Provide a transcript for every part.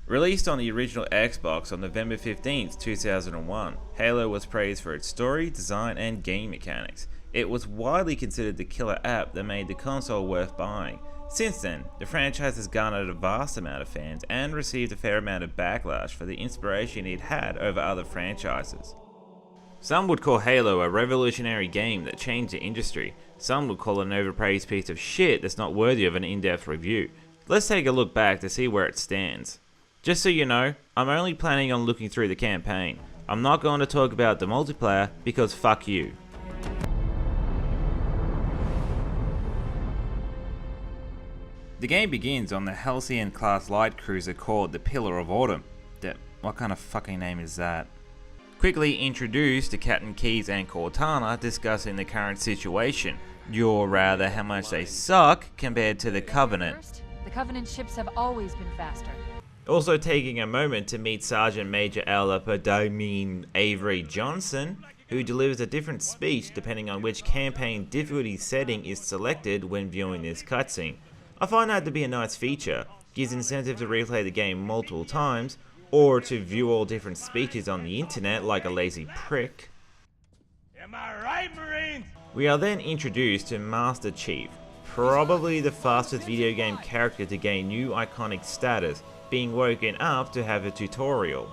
Released on the original Xbox on November 15th, 2001, Halo was praised for its story, design, and game mechanics. It was widely considered the killer app that made the console worth buying. Since then, the franchise has garnered a vast amount of fans and received a fair amount of backlash for the inspiration it had over other franchises. Some would call Halo a revolutionary game that changed the industry. Some would call it an overpraised piece of shit that's not worthy of an in-depth review. Let's take a look back to see where it stands. Just so you know, I'm only planning on looking through the campaign. I'm not going to talk about the multiplayer because fuck you. The game begins on the Halcyon class light cruiser called the Pillar of Autumn. What kind of fucking name is that? Quickly introduced to Captain Keyes and Cortana discussing the current situation, or rather how much they suck compared to the Covenant. The Covenant ships have always been faster. Also taking a moment to meet Sergeant Major Ella Avery Johnson, who delivers a different speech depending on which campaign difficulty setting is selected when viewing this cutscene. I find that to be a nice feature, gives incentive to replay the game multiple times, or to view all different speeches on the internet like a lazy prick. Am I right, Marines? We are then introduced to Master Chief, probably the fastest video game character to gain new iconic status, being woken up to have a tutorial.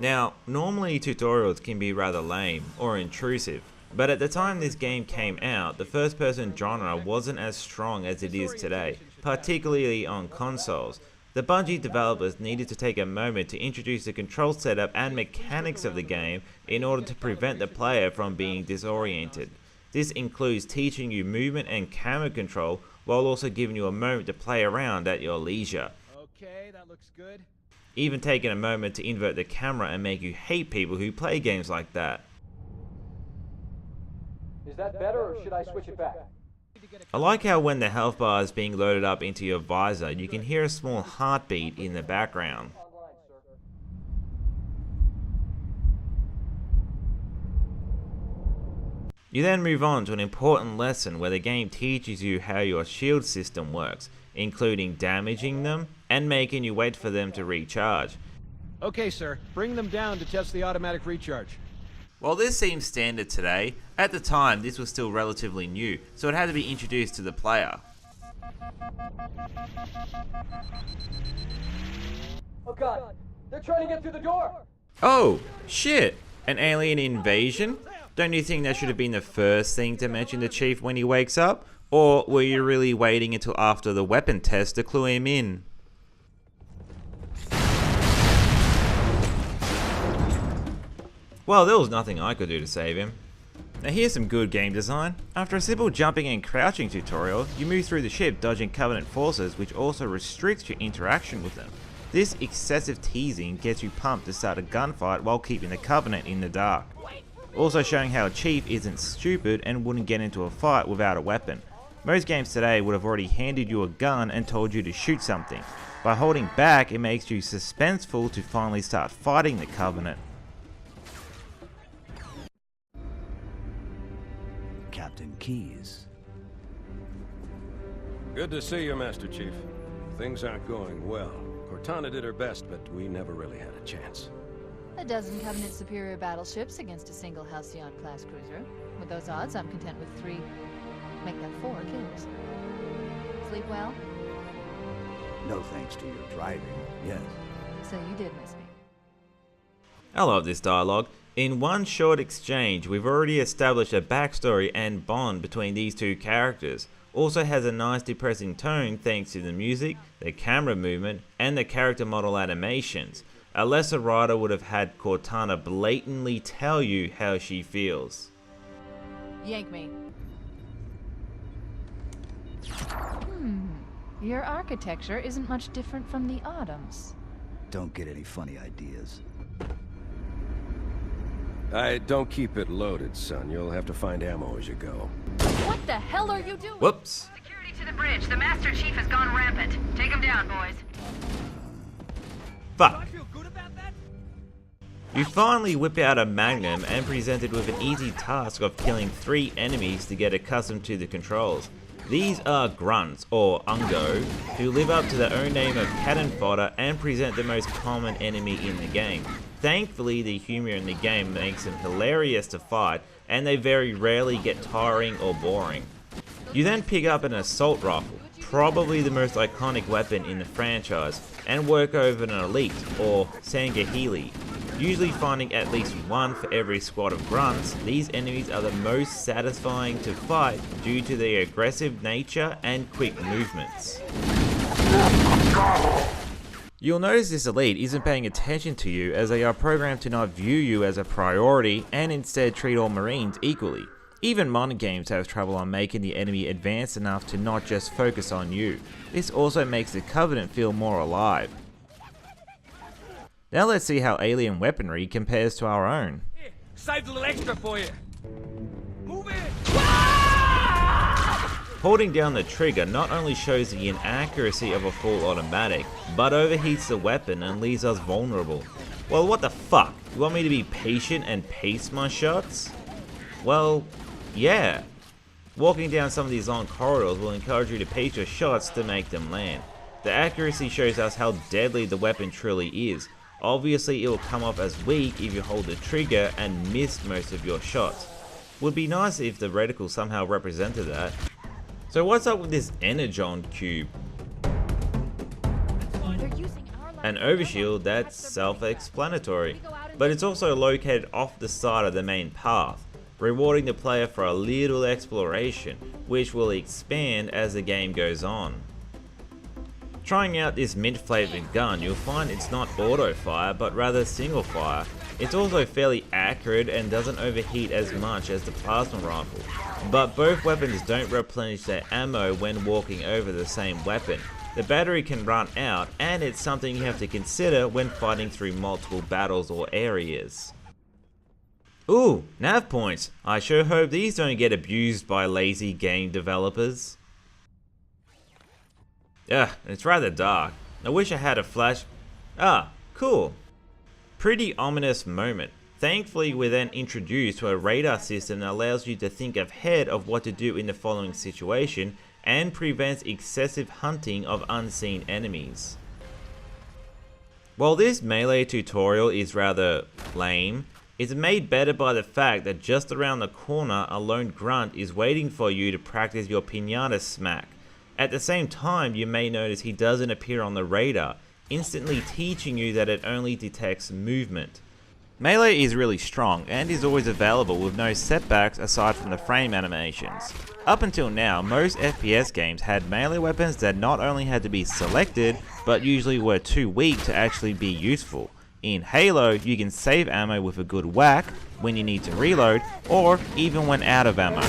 Now, normally tutorials can be rather lame or intrusive, but at the time this game came out, the first-person genre wasn't as strong as it is today, particularly on consoles. The Bungie developers needed to take a moment to introduce the control setup and mechanics of the game in order to prevent the player from being disoriented. This includes teaching you movement and camera control while also giving you a moment to play around at your leisure. Okay, that looks good. Even taking a moment to invert the camera and make you hate people who play games like that. Is that better, or should I switch it back? I like how when the health bar is being loaded up into your visor, you can hear a small heartbeat in the background. You then move on to an important lesson where the game teaches you how your shield system works, including damaging them and making you wait for them to recharge. Okay, sir. Bring them down to test the automatic recharge. While this seems standard today, at the time this was still relatively new, so it had to be introduced to the player. Oh god, they're trying to get through the door! Oh, shit! An alien invasion? Don't you think that should have been the first thing to mention to Chief when he wakes up? Or were you really waiting until after the weapon test to clue him in? Well, there was nothing I could do to save him. Now here's some good game design. After a simple jumping and crouching tutorial, you move through the ship dodging Covenant forces, which also restricts your interaction with them. This excessive teasing gets you pumped to start a gunfight while keeping the Covenant in the dark. Also showing how Chief isn't stupid and wouldn't get into a fight without a weapon. Most games today would have already handed you a gun and told you to shoot something. By holding back, it makes you suspenseful to finally start fighting the Covenant. Captain Keyes. Good to see you, Master Chief. Things aren't going well. Cortana did her best, but we never really had a chance. A dozen Covenant superior battleships against a single Halcyon-class cruiser. With those odds, I'm content with 3, make that 4 kills. Sleep well? No thanks to your driving, yes. So you did miss me. I love this dialogue. In one short exchange, we've already established a backstory and bond between these two characters. Also has a nice depressing tone thanks to the music, the camera movement, and the character model animations. A lesser writer would have had Cortana blatantly tell you how she feels. Yank me. Your architecture isn't much different from the Autumn's. Don't get any funny ideas. I don't keep it loaded, son. You'll have to find ammo as you go. What the hell are you doing? Whoops. Security to the bridge. The Master Chief has gone rampant. Take him down, boys. Fuck. You finally whip out a Magnum and presented with an easy task of killing 3 enemies to get accustomed to the controls. These are grunts, or ungo, who live up to their own name of cannon fodder and present the most common enemy in the game. Thankfully, the humor in the game makes them hilarious to fight, and they very rarely get tiring or boring. You then pick up an assault rifle, probably the most iconic weapon in the franchise, and work over an elite, or Sangheili. Usually finding at least one for every squad of grunts, these enemies are the most satisfying to fight due to their aggressive nature and quick movements. You'll notice this elite isn't paying attention to you, as they are programmed to not view you as a priority and instead treat all marines equally. Even modern games have trouble on making the enemy advanced enough to not just focus on you. This also makes the Covenant feel more alive. Now let's see how alien weaponry compares to our own. Here, saved a little extra for you. Move it! Holding down the trigger not only shows the inaccuracy of a full automatic, but overheats the weapon and leaves us vulnerable. Well, what the fuck? You want me to be patient and pace my shots? Well, yeah. Walking down some of these long corridors will encourage you to pace your shots to make them land. The accuracy shows us how deadly the weapon truly is. Obviously, it will come off as weak if you hold the trigger and miss most of your shots. Would be nice if the reticle somehow represented that. So what's up with this Energon cube? An overshield, that's self-explanatory, but it's also located off the side of the main path, rewarding the player for a little exploration, which will expand as the game goes on. Trying out this mint flavored gun, you'll find it's not auto fire but rather single fire. It's also fairly accurate and doesn't overheat as much as the plasma rifle, but both weapons don't replenish their ammo when walking over the same weapon. The battery can run out, and it's something you have to consider when fighting through multiple battles or areas. Ooh, nav points! I sure hope these don't get abused by lazy game developers. Ugh, it's rather dark. I wish I had a flash. Ah, cool. Pretty ominous moment. Thankfully, we're then introduced to a radar system that allows you to think ahead of what to do in the following situation and prevents excessive hunting of unseen enemies. While this melee tutorial is rather lame, it's made better by the fact that just around the corner a lone grunt is waiting for you to practice your piñata smack. At the same time, you may notice he doesn't appear on the radar, instantly teaching you that it only detects movement. Melee is really strong and is always available with no setbacks aside from the frame animations. Up until now, most FPS games had melee weapons that not only had to be selected, but usually were too weak to actually be useful. In Halo, you can save ammo with a good whack when you need to reload, or even when out of ammo.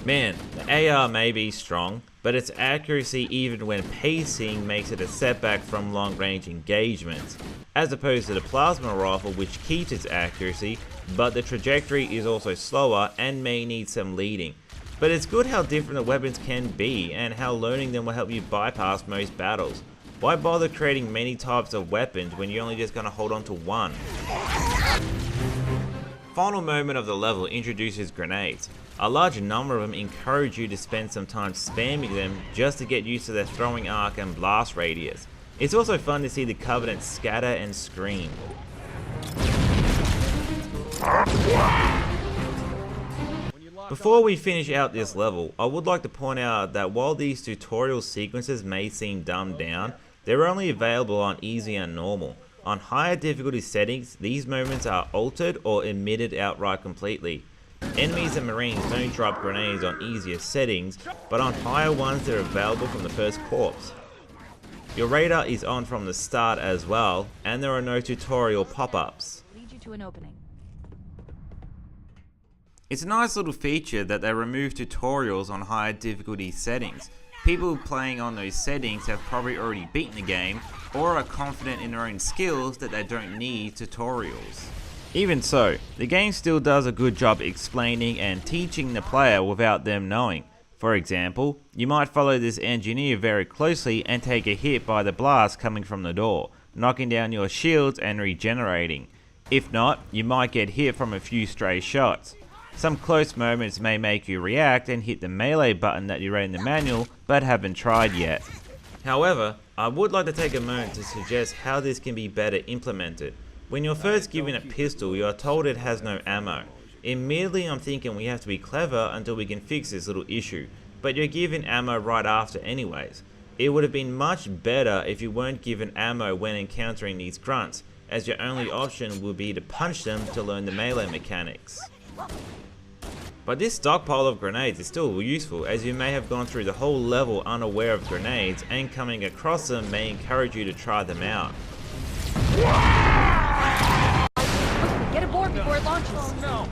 Man, the AR may be strong, but its accuracy even when pacing makes it a setback from long-range engagements, as opposed to the plasma rifle which keeps its accuracy, but the trajectory is also slower and may need some leading. But it's good how different the weapons can be and how learning them will help you bypass most battles. Why bother creating many types of weapons when you're only just going to hold on to one? Final moment of the level introduces grenades. A large number of them encourage you to spend some time spamming them just to get used to their throwing arc and blast radius. It's also fun to see the Covenant scatter and scream. Before we finish out this level, I would like to point out that while these tutorial sequences may seem dumbed down, they're only available on easy and normal. On higher difficulty settings, these moments are altered or omitted outright completely. Enemies and marines don't drop grenades on easier settings, but on higher ones they're available from the first corpse. Your radar is on from the start as well, and there are no tutorial pop-ups. Lead you to an opening. It's a nice little feature that they remove tutorials on higher difficulty settings. People playing on those settings have probably already beaten the game, or are confident in their own skills that they don't need tutorials. Even so, the game still does a good job explaining and teaching the player without them knowing. For example, you might follow this engineer very closely and take a hit by the blast coming from the door, knocking down your shields and regenerating. If not, you might get hit from a few stray shots. Some close moments may make you react and hit the melee button that you read in the manual but haven't tried yet. However, I would like to take a moment to suggest how this can be better implemented. When you're first given a pistol, you are told it has no ammo. Immediately I'm thinking we have to be clever until we can fix this little issue, but you're given ammo right after anyways. It would have been much better if you weren't given ammo when encountering these grunts, as your only option would be to punch them to learn the melee mechanics. But this stockpile of grenades is still useful, as you may have gone through the whole level unaware of grenades, and coming across them may encourage you to try them out. Get aboard before it launches. Oh no!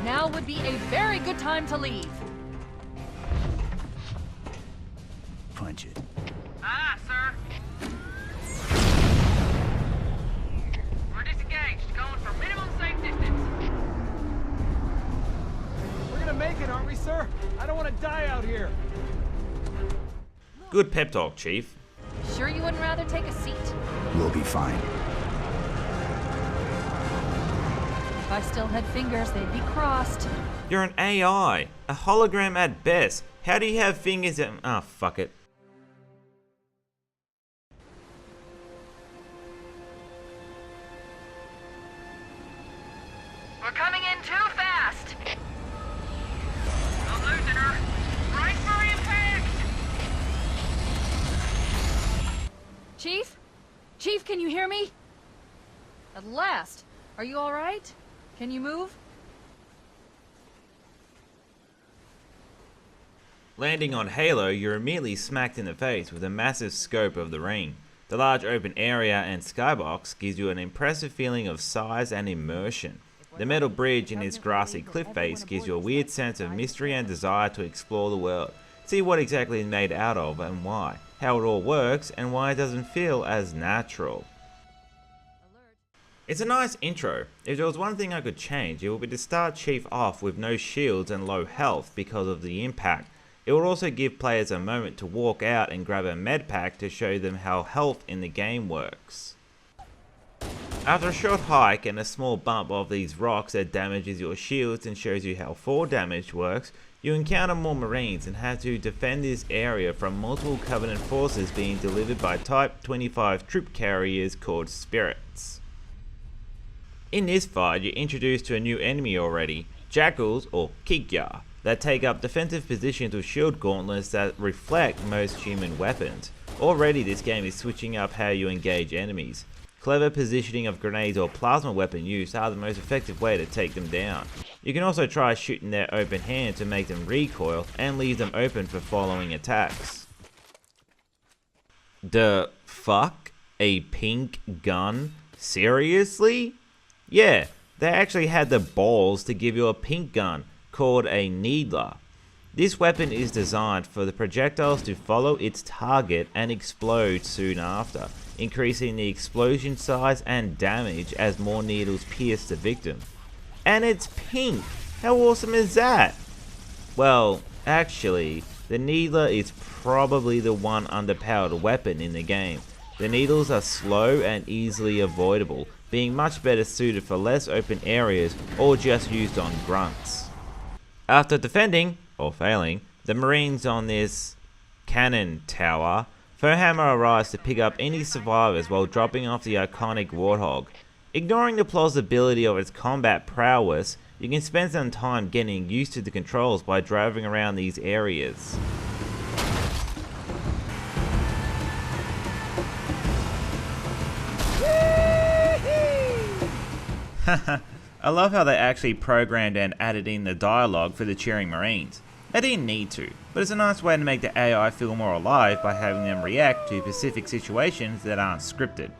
Now would be a very good time to leave. Punch it. Ah, sir. We're disengaged, going for minimum safe distance. We're gonna make it, aren't we, sir? I don't want to die out here. Good pep talk, Chief. Sure you wouldn't rather take a seat? We'll be fine. If I still had fingers, they'd be crossed. You're an AI, a hologram at best. How do you have fingers that— ah, fuck it. We're coming in too fast. I'm losing her. Right for impact. Chief? Chief, can you hear me? At last. Are you alright? Can you move? Landing on Halo, you're immediately smacked in the face with the massive scope of the ring. The large open area and skybox gives you an impressive feeling of size and immersion. The metal bridge in its grassy cliff face gives you a weird sense of mystery and desire to explore the world. See what exactly it's made out of and why, how it all works, and why it doesn't feel as natural. It's a nice intro. If there was one thing I could change, it would be to start Chief off with no shields and low health because of the impact. It would also give players a moment to walk out and grab a med pack to show them how health in the game works. After a short hike and a small bump of these rocks that damages your shields and shows you how fall damage works, you encounter more Marines and have to defend this area from multiple Covenant forces being delivered by Type 25 troop carriers called Spirits. In this fight, you're introduced to a new enemy already, Jackals or Kikya, that take up defensive positions with shield gauntlets that reflect most human weapons. Already this game is switching up how you engage enemies. Clever positioning of grenades or plasma weapon use are the most effective way to take them down. You can also try shooting their open hand to make them recoil and leave them open for following attacks. The fuck? A pink gun? Seriously? Yeah, they actually had the balls to give you a pink gun called a Needler. This weapon is designed for the projectiles to follow its target and explode soon after, increasing the explosion size and damage as more needles pierce the victim. And it's pink! How awesome is that? Well, actually, the Needler is probably the one underpowered weapon in the game. The needles are slow and easily avoidable, being much better suited for less open areas or just used on grunts. After defending, or failing, the Marines on this cannon tower, Foehammer arrives to pick up any survivors while dropping off the iconic Warthog. Ignoring the plausibility of its combat prowess, you can spend some time getting used to the controls by driving around these areas. I love how they actually programmed and added in the dialogue for the cheering Marines. They didn't need to, but it's a nice way to make the AI feel more alive by having them react to specific situations that aren't scripted.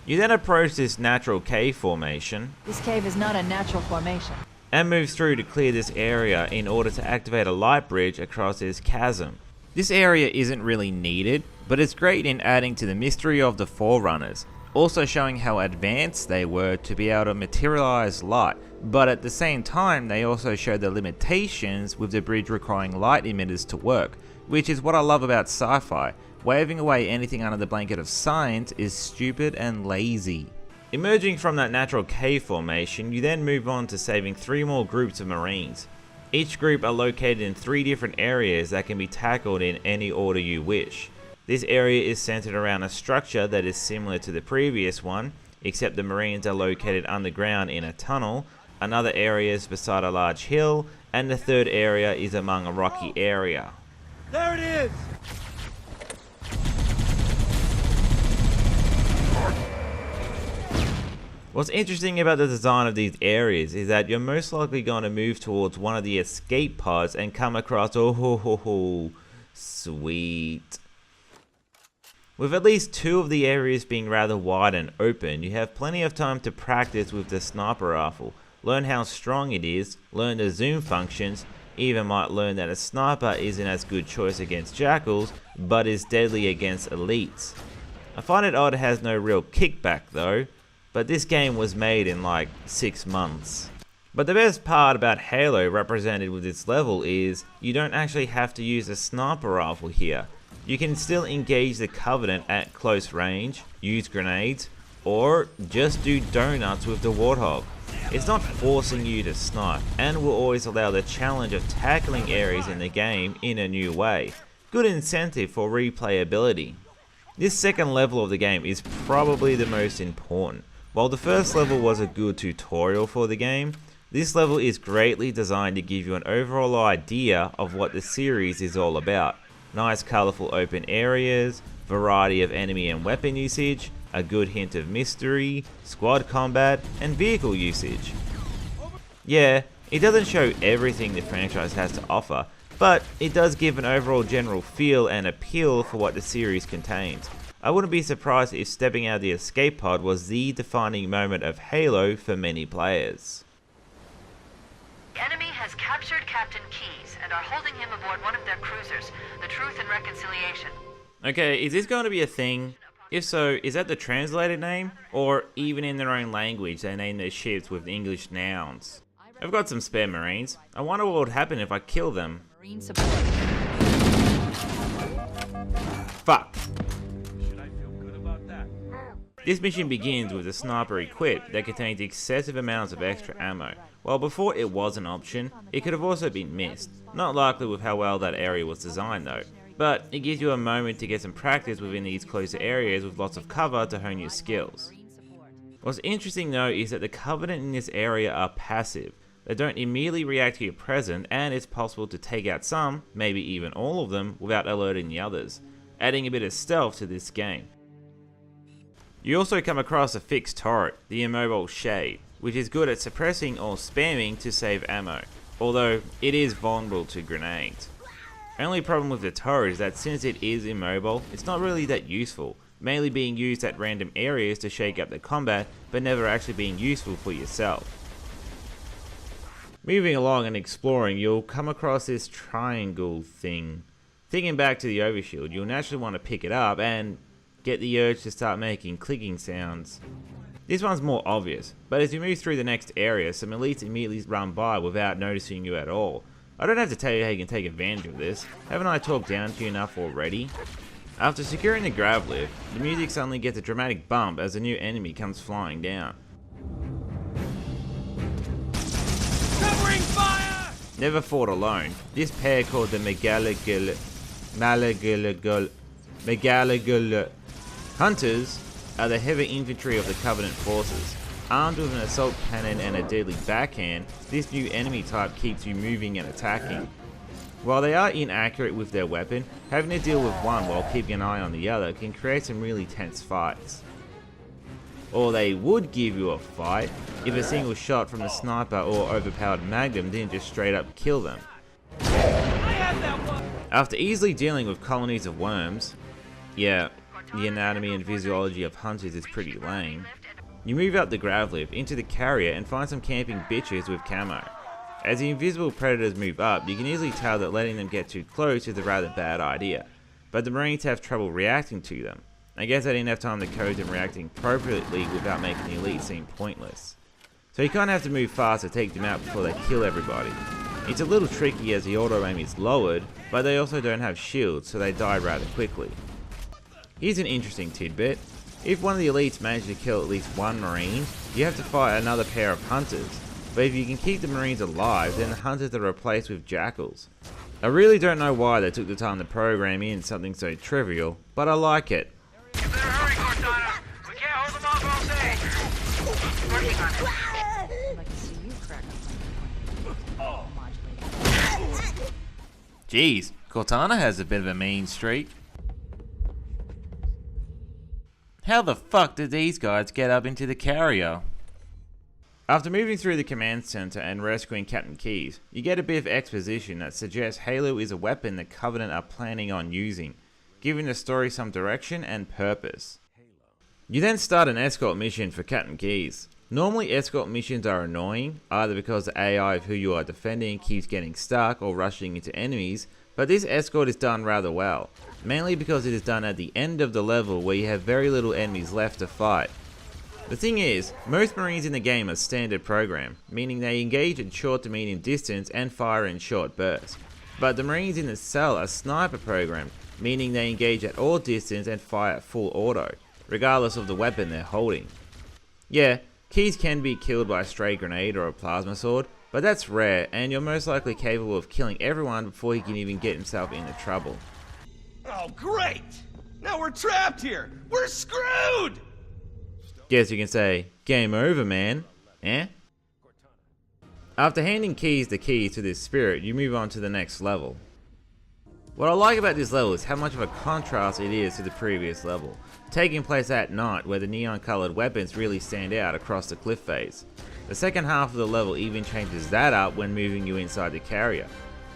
You then approach this natural cave formation. This cave is not a natural formation. And move through to clear this area in order to activate a light bridge across this chasm. This area isn't really needed, but it's great in adding to the mystery of the Forerunners, also showing how advanced they were to be able to materialize light, but at the same time they also show the limitations with the bridge requiring light emitters to work, which is what I love about sci-fi. Waving away anything under the blanket of science is stupid and lazy. Emerging from that natural cave formation, you then move on to saving 3 more groups of Marines. Each group are located in 3 different areas that can be tackled in any order you wish. This area is centered around a structure that is similar to the previous one, except the Marines are located underground in a tunnel, another area is beside a large hill, and the 3rd area is among a rocky area. There it is! What's interesting about the design of these areas is that you're most likely going to move towards one of the escape pods and come across, oh, sweet. With at least 2 of the areas being rather wide and open, you have plenty of time to practice with the sniper rifle, learn how strong it is, learn the zoom functions, even might learn that a sniper isn't as good choice against jackals, but is deadly against elites. I find it odd it has no real kickback though, but this game was made in like 6 months. But the best part about Halo represented with this level is you don't actually have to use a sniper rifle here. You can still engage the Covenant at close range, use grenades, or just do donuts with the Warthog. It's not forcing you to snipe, and will always allow the challenge of tackling areas in the game in a new way. Good incentive for replayability. This second level of the game is probably the most important. While the first level was a good tutorial for the game, this level is greatly designed to give you an overall idea of what the series is all about. Nice colourful open areas, variety of enemy and weapon usage, a good hint of mystery, squad combat, and vehicle usage. Yeah, it doesn't show everything the franchise has to offer, but it does give an overall general feel and appeal for what the series contains. I wouldn't be surprised if stepping out of the escape pod was the defining moment of Halo for many players. The enemy has captured Captain Keyes and are holding him aboard one of their cruisers, the Truth and Reconciliation. Okay, is this going to be a thing? If so, is that the translated name? Or even in their own language they name their ships with English nouns? I've got some spare Marines. I wonder what would happen if I kill them. Marine support. Fuck. Should I feel good about that? This mission begins with a sniper equipped that contains excessive amounts of extra ammo. While before it was an option, it could have also been missed. Not likely with how well that area was designed though. But it gives you a moment to get some practice within these closer areas with lots of cover to hone your skills. What's interesting though is that the Covenant in this area are passive. They don't immediately react to your presence, and it's possible to take out some, maybe even all of them, without alerting the others, adding a bit of stealth to this game. You also come across a fixed turret, the Immobile Shade, which is good at suppressing or spamming to save ammo, although it is vulnerable to grenades. Only problem with the turret is that since it is immobile, it's not really that useful, mainly being used at random areas to shake up the combat, but never actually being useful for yourself. Moving along and exploring, you'll come across this triangle thing. Thinking back to the overshield, you'll naturally want to pick it up and get the urge to start making clicking sounds. This one's more obvious, but as you move through the next area, some elites immediately run by without noticing you at all. I don't have to tell you how you can take advantage of this. Haven't I talked down to you enough already? After securing the grav lift, the music suddenly gets a dramatic bump as a new enemy comes flying down. Covering fire! Never fought alone, this pair called the Megalagul Hunters are the heavy infantry of the Covenant forces. Armed with an assault cannon and a deadly backhand, this new enemy type keeps you moving and attacking. While they are inaccurate with their weapon, having to deal with one while keeping an eye on the other can create some really tense fights. Or they would give you a fight if a single shot from the sniper or overpowered magnum didn't just straight up kill them. After easily dealing with colonies of worms, yeah, the anatomy and physiology of hunters is pretty lame, you move up the grav lift into the carrier and find some camping bitches with camo. As the invisible predators move up, you can easily tell that letting them get too close is a rather bad idea, but the Marines have trouble reacting to them. I guess I didn't have time to code them reacting appropriately without making the elite seem pointless. So you kinda have to move fast to take them out before they kill everybody. It's a little tricky as the auto aim is lowered, but they also don't have shields, so they die rather quickly. Here's an interesting tidbit. If one of the elites manages to kill at least one marine, you have to fight another pair of hunters. But if you can keep the marines alive, then the hunters are replaced with jackals. I really don't know why they took the time to program in something so trivial, but I like it. You better hurry, Cortana. We can't hold them off all day. Working on it. I'd like to see you crack a modulator. Jeez, Cortana has a bit of a mean streak. How the fuck did these guys get up into the carrier? After moving through the command center and rescuing Captain Keyes, you get a bit of exposition that suggests Halo is a weapon the Covenant are planning on using, giving the story some direction and purpose. You then start an escort mission for Captain Keyes. Normally escort missions are annoying, either because the AI of who you are defending keeps getting stuck or rushing into enemies, but this escort is done rather well, mainly because it is done at the end of the level where you have very little enemies left to fight. The thing is, most marines in the game are standard program, meaning they engage at short to medium distance and fire in short bursts. But the marines in the cell are sniper programmed, meaning they engage at all distance and fire at full auto, regardless of the weapon they're holding. Yeah, Keyes can be killed by a stray grenade or a plasma sword, but that's rare and you're most likely capable of killing everyone before he can even get himself into trouble. Oh, great! Now we're trapped here! We're screwed! Guess you can say, game over, man. Eh? After handing Keyes the keys to this spirit, you move on to the next level. What I like about this level is how much of a contrast it is to the previous level, taking place at night where the neon coloured weapons really stand out across the cliff face. The second half of the level even changes that up when moving you inside the carrier.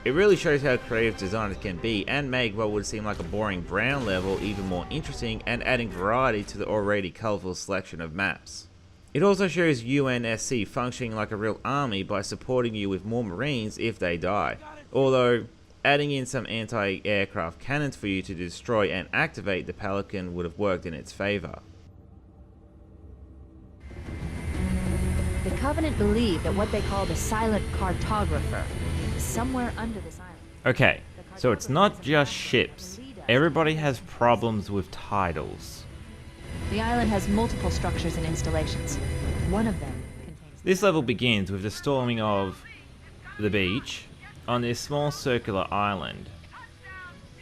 It really shows how creative designers can be and make what would seem like a boring brown level even more interesting and adding variety to the already colourful selection of maps. It also shows UNSC functioning like a real army by supporting you with more marines if they die, although adding in some anti-aircraft cannons for you to destroy and activate the Pelican would have worked in its favour. The Covenant believe that what they call the silent cartographer is somewhere under this island. Okay, so it's not just ships. Everybody has problems with titles. The island has multiple structures and installations. One of them contains... This level begins with the storming of the beach on this small circular island.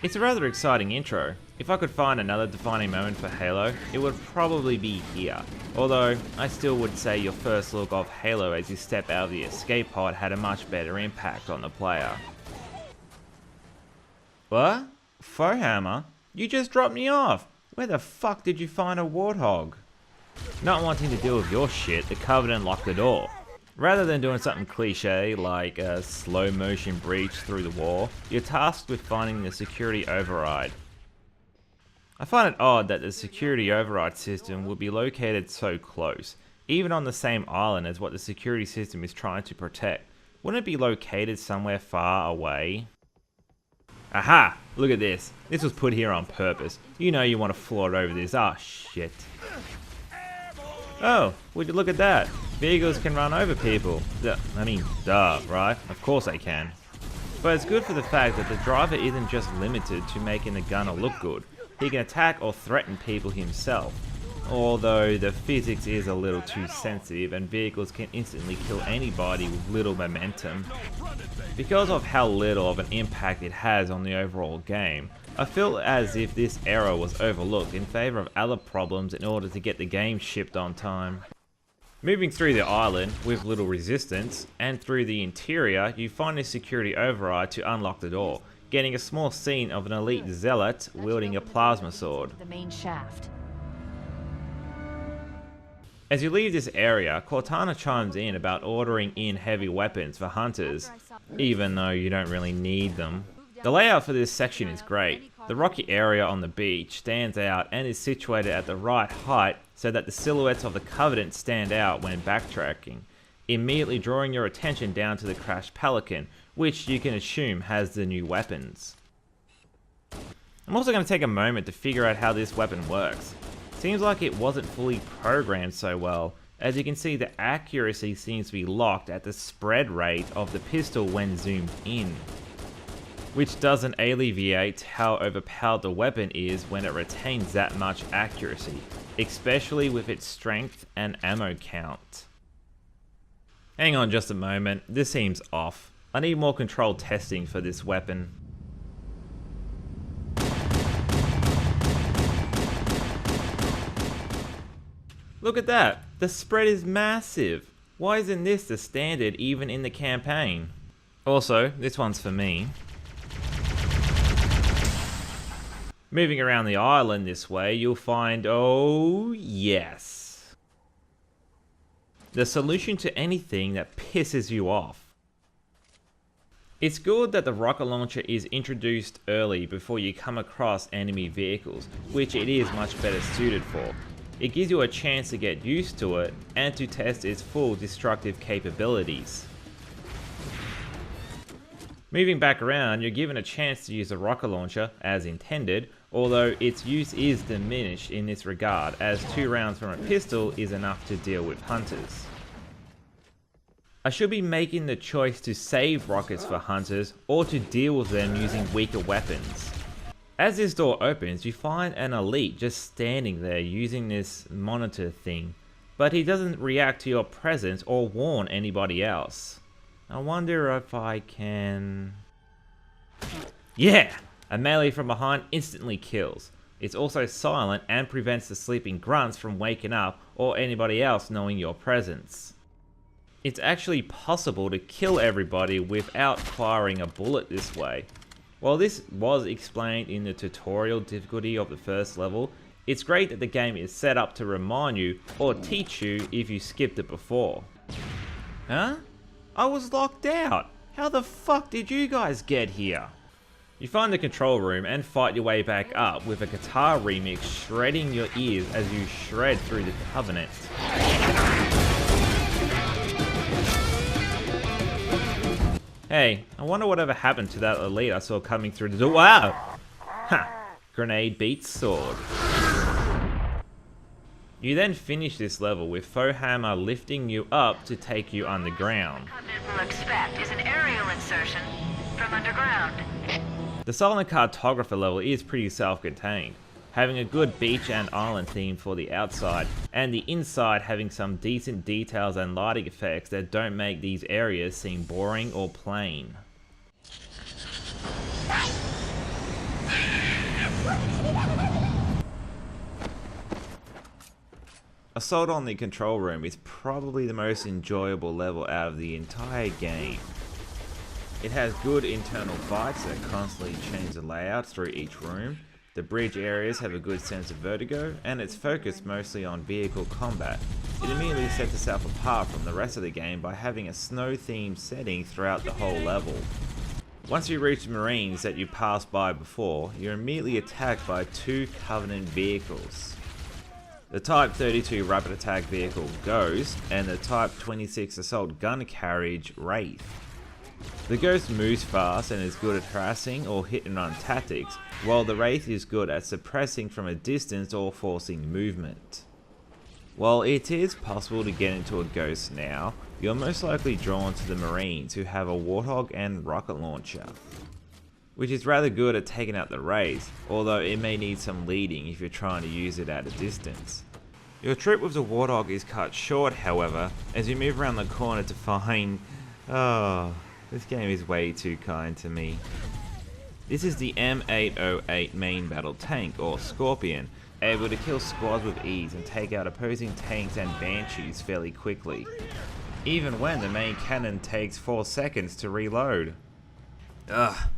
It's a rather exciting intro. If I could find another defining moment for Halo, it would probably be here. Although, I still would say your first look of Halo as you step out of the escape pod had a much better impact on the player. What? Foehammer? You just dropped me off! Where the fuck did you find a warthog? Not wanting to deal with your shit, the Covenant locked the door. Rather than doing something cliche like a slow motion breach through the wall, you're tasked with finding the security override. I find it odd that the security override system would be located so close, even on the same island as what the security system is trying to protect. Wouldn't it be located somewhere far away? Aha! Look at this. This was put here on purpose. You know you want to floor over this. Ah, shit. Oh, would you look at that? Vehicles can run over people. Duh, right? Of course they can. But it's good for the fact that the driver isn't just limited to making the gunner look good. He can attack or threaten people himself. Although the physics is a little too sensitive and vehicles can instantly kill anybody with little momentum. Because of how little of an impact it has on the overall game, I feel as if this error was overlooked in favour of other problems in order to get the game shipped on time. Moving through the island with little resistance, and through the interior, you find a security override to unlock the door, getting a small scene of an elite zealot wielding a plasma sword. The main shaft. As you leave this area, Cortana chimes in about ordering in heavy weapons for hunters, even though you don't really need them. The layout for this section is great. The rocky area on the beach stands out and is situated at the right height so that the silhouettes of the Covenant stand out when backtracking, immediately drawing your attention down to the crashed Pelican, which you can assume has the new weapons. I'm also going to take a moment to figure out how this weapon works. Seems like it wasn't fully programmed so well. As you can see, the accuracy seems to be locked at the spread rate of the pistol when zoomed in. which doesn't alleviate how overpowered the weapon is when it retains that much accuracy, especially with its strength and ammo count. Hang on just a moment, this seems off. I need more controlled testing for this weapon. Look at that, the spread is massive. Why isn't this the standard even in the campaign? Also, this one's for me. Moving around the island this way, you'll find, oh yes, the solution to anything that pisses you off. It's good that the rocket launcher is introduced early before you come across enemy vehicles, which it is much better suited for. It gives you a chance to get used to it and to test its full destructive capabilities. Moving back around, you're given a chance to use the rocket launcher as intended, although its use is diminished in this regard, as 2 rounds from a pistol is enough to deal with hunters. I should be making the choice to save rockets for hunters or to deal with them using weaker weapons. As this door opens, you find an elite just standing there using this monitor thing, but he doesn't react to your presence or warn anybody else. I wonder if I can... Yeah! A melee from behind instantly kills. It's also silent and prevents the sleeping grunts from waking up or anybody else knowing your presence. It's actually possible to kill everybody without firing a bullet this way. While this was explained in the tutorial difficulty of the first level, it's great that the game is set up to remind you or teach you if you skipped it before. Huh? I was locked out! How the fuck did you guys get here? You find the control room and fight your way back up with a guitar remix shredding your ears as you shred through the Covenant. Hey, I wonder whatever happened to that elite I saw coming through the door. Wow! Ha! Grenade beats sword. You then finish this level with Foehammer lifting you up to take you underground. Covenant will expect is an aerial insertion from underground. The Silent Cartographer level is pretty self-contained, having a good beach and island theme for the outside, and the inside having some decent details and lighting effects that don't make these areas seem boring or plain. Assault on the control room is probably the most enjoyable level out of the entire game. It has good internal fights that constantly change the layout through each room. The bridge areas have a good sense of vertigo, and it's focused mostly on vehicle combat. It immediately sets itself apart from the rest of the game by having a snow-themed setting throughout the whole level. Once you reach the Marines that you passed by before, you're immediately attacked by 2 Covenant vehicles. The Type 32 Rapid Attack Vehicle Ghost, and the Type 26 Assault Gun Carriage Wraith. The Ghost moves fast and is good at harassing or hit and run tactics, while the Wraith is good at suppressing from a distance or forcing movement. While it is possible to get into a Ghost now, you're most likely drawn to the Marines who have a Warthog and rocket launcher, which is rather good at taking out the Wraith, although it may need some leading if you're trying to use it at a distance. Your trip with the Warthog is cut short, however, as you move around the corner to find... this game is way too kind to me. This is the M808 main battle tank, or Scorpion, able to kill squads with ease and take out opposing tanks and banshees fairly quickly, even when the main cannon takes 4 seconds to reload.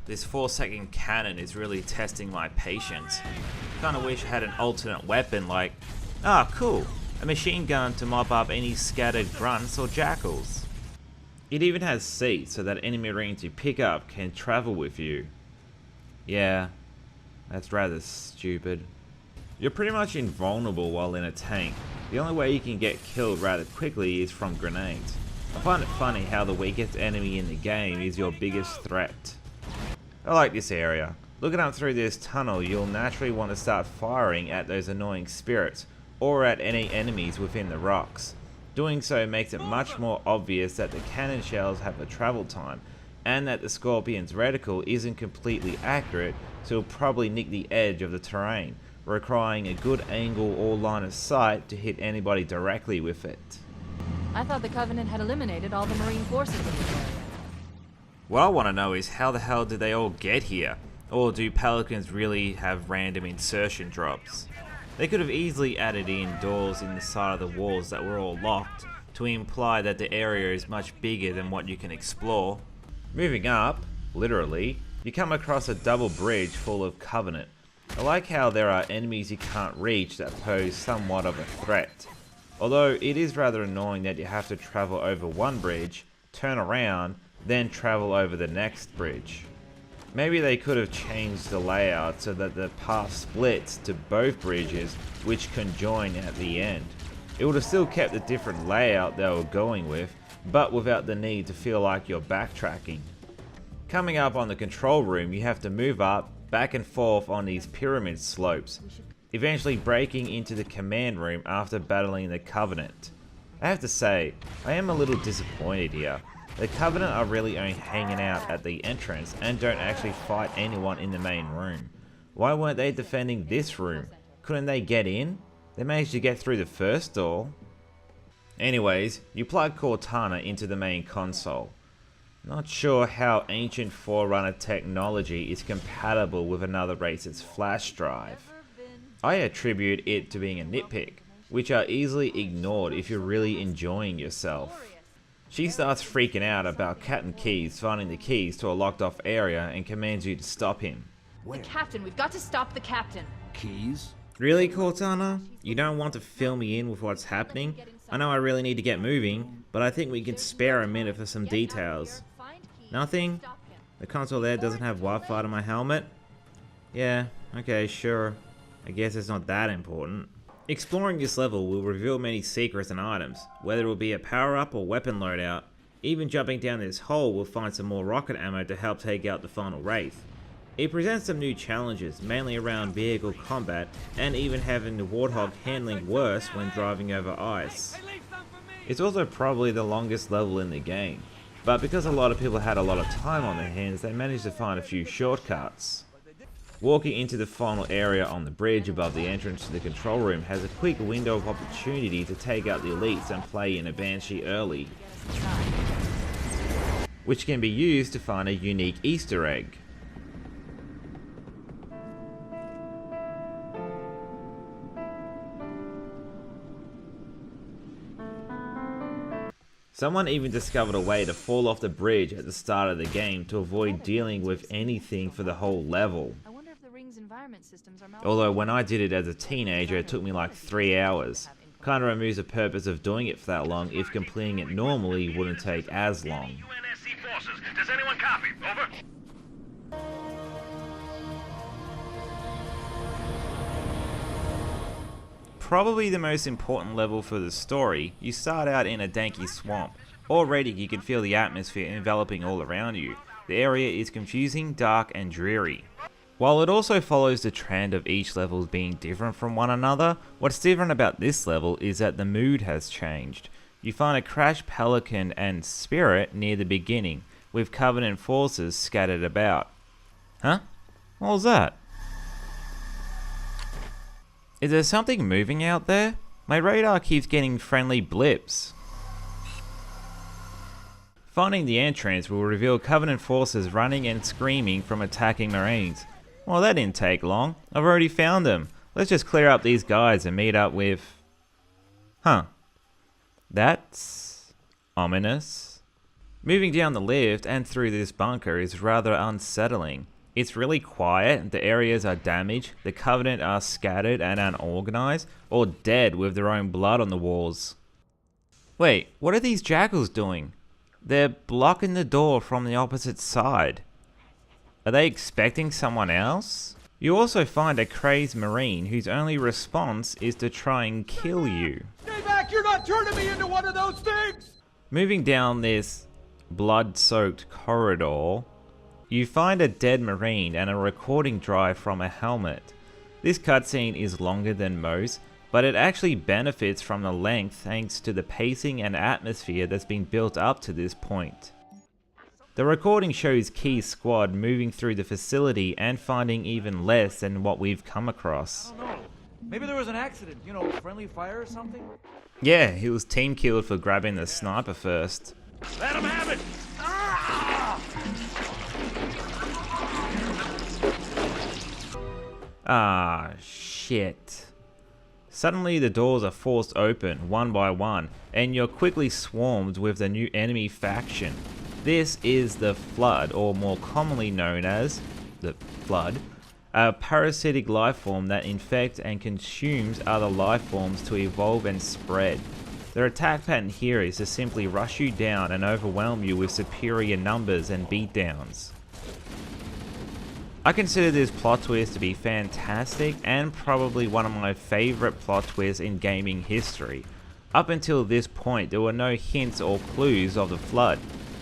This 4-second cannon is really testing my patience. Kinda wish I had an alternate weapon like, cool, a machine gun to mop up any scattered grunts or jackals. It even has seats so that enemy marines you pick up can travel with you. Yeah, that's rather stupid. You're pretty much invulnerable while in a tank. The only way you can get killed rather quickly is from grenades. I find it funny how the weakest enemy in the game is your biggest threat. I like this area. Looking up through this tunnel, you'll naturally want to start firing at those annoying spirits, or at any enemies within the rocks. Doing so makes it much more obvious that the cannon shells have a travel time, and that the Scorpion's reticle isn't completely accurate, so it'll probably nick the edge of the terrain, requiring a good angle or line of sight to hit anybody directly with it. I thought the Covenant had eliminated all the Marine forces in this area. What I want to know is how the hell did they all get here? Or do Pelicans really have random insertion drops? They could have easily added in doors in the side of the walls that were all locked to imply that the area is much bigger than what you can explore. Moving up, literally, you come across a double bridge full of Covenant. I like how there are enemies you can't reach that pose somewhat of a threat. Although it is rather annoying that you have to travel over one bridge, turn around, then travel over the next bridge. Maybe they could have changed the layout so that the path splits to both bridges, which conjoin at the end. It would have still kept the different layout they were going with, but without the need to feel like you're backtracking. Coming up on the control room, you have to move up, back and forth on these pyramid slopes, eventually breaking into the command room after battling the Covenant. I have to say, I am a little disappointed here. The Covenant are really only hanging out at the entrance and don't actually fight anyone in the main room. Why weren't they defending this room? Couldn't they get in? They managed to get through the first door. Anyways, you plug Cortana into the main console. Not sure how ancient Forerunner technology is compatible with another race's flash drive. I attribute it to being a nitpick, which are easily ignored if you're really enjoying yourself. She starts freaking out about Captain Keyes finding the keys to a locked off area and commands you to stop him. The Captain, we've got to stop the Captain. Keys? Really, Cortana? You don't want to fill me in with what's happening? I know I really need to get moving, but I think we can spare a minute for some details. Nothing? The console there doesn't have Wi-Fi to my helmet? Yeah, okay, sure. I guess it's not that important. Exploring this level will reveal many secrets and items, whether it will be a power-up or weapon loadout. Even jumping down this hole will find some more rocket ammo to help take out the final Wraith. It presents some new challenges, mainly around vehicle combat, and even having the Warthog handling worse when driving over ice. It's also probably the longest level in the game, but because a lot of people had a lot of time on their hands, they managed to find a few shortcuts. Walking into the final area on the bridge above the entrance to the control room has a quick window of opportunity to take out the elites and play in a Banshee early, which can be used to find a unique Easter egg. Someone even discovered a way to fall off the bridge at the start of the game to avoid dealing with anything for the whole level. Although when I did it as a teenager, it took me like 3 hours. Kinda removes the purpose of doing it for that long if completing it normally wouldn't take as long. UNSC forces. Does anyone copy? Over. Probably the most important level for the story, you start out in a danky swamp. Already you can feel the atmosphere enveloping all around you. The area is confusing, dark and dreary. While it also follows the trend of each level being different from one another, what's different about this level is that the mood has changed. You find a crashed Pelican and Spirit near the beginning, with Covenant forces scattered about. Huh? What was that? Is there something moving out there? My radar keeps getting friendly blips. Finding the entrance will reveal Covenant forces running and screaming from attacking Marines. Well, that didn't take long. I've already found them. Let's just clear up these guys and meet up with... Huh. That's... ominous. Moving down the lift and through this bunker is rather unsettling. It's really quiet, the areas are damaged, the Covenant are scattered and unorganized, or dead with their own blood on the walls. Wait, what are these jackals doing? They're blocking the door from the opposite side. Are they expecting someone else? You also find a crazed Marine whose only response is to try and kill you. Stay back! You're not turning me into one of those things! Moving down this blood-soaked corridor, you find a dead Marine and a recording drive from a helmet. This cutscene is longer than most, but it actually benefits from the length thanks to the pacing and atmosphere that's been built up to this point. The recording shows Key's squad moving through the facility and finding even less than what we've come across. I don't know. Maybe there was an accident, you know, friendly fire or something? Yeah, he was team killed for grabbing the sniper first. Let him have it! Ah, shit. Suddenly the doors are forced open, one by one, and you're quickly swarmed with the new enemy faction. This is the Flood, or more commonly known as the Flood, a parasitic lifeform that infects and consumes other lifeforms to evolve and spread. Their attack pattern here is to simply rush you down and overwhelm you with superior numbers and beatdowns. I consider this plot twist to be fantastic and probably one of my favourite plot twists in gaming history. Up until this point there were no hints or clues of the Flood.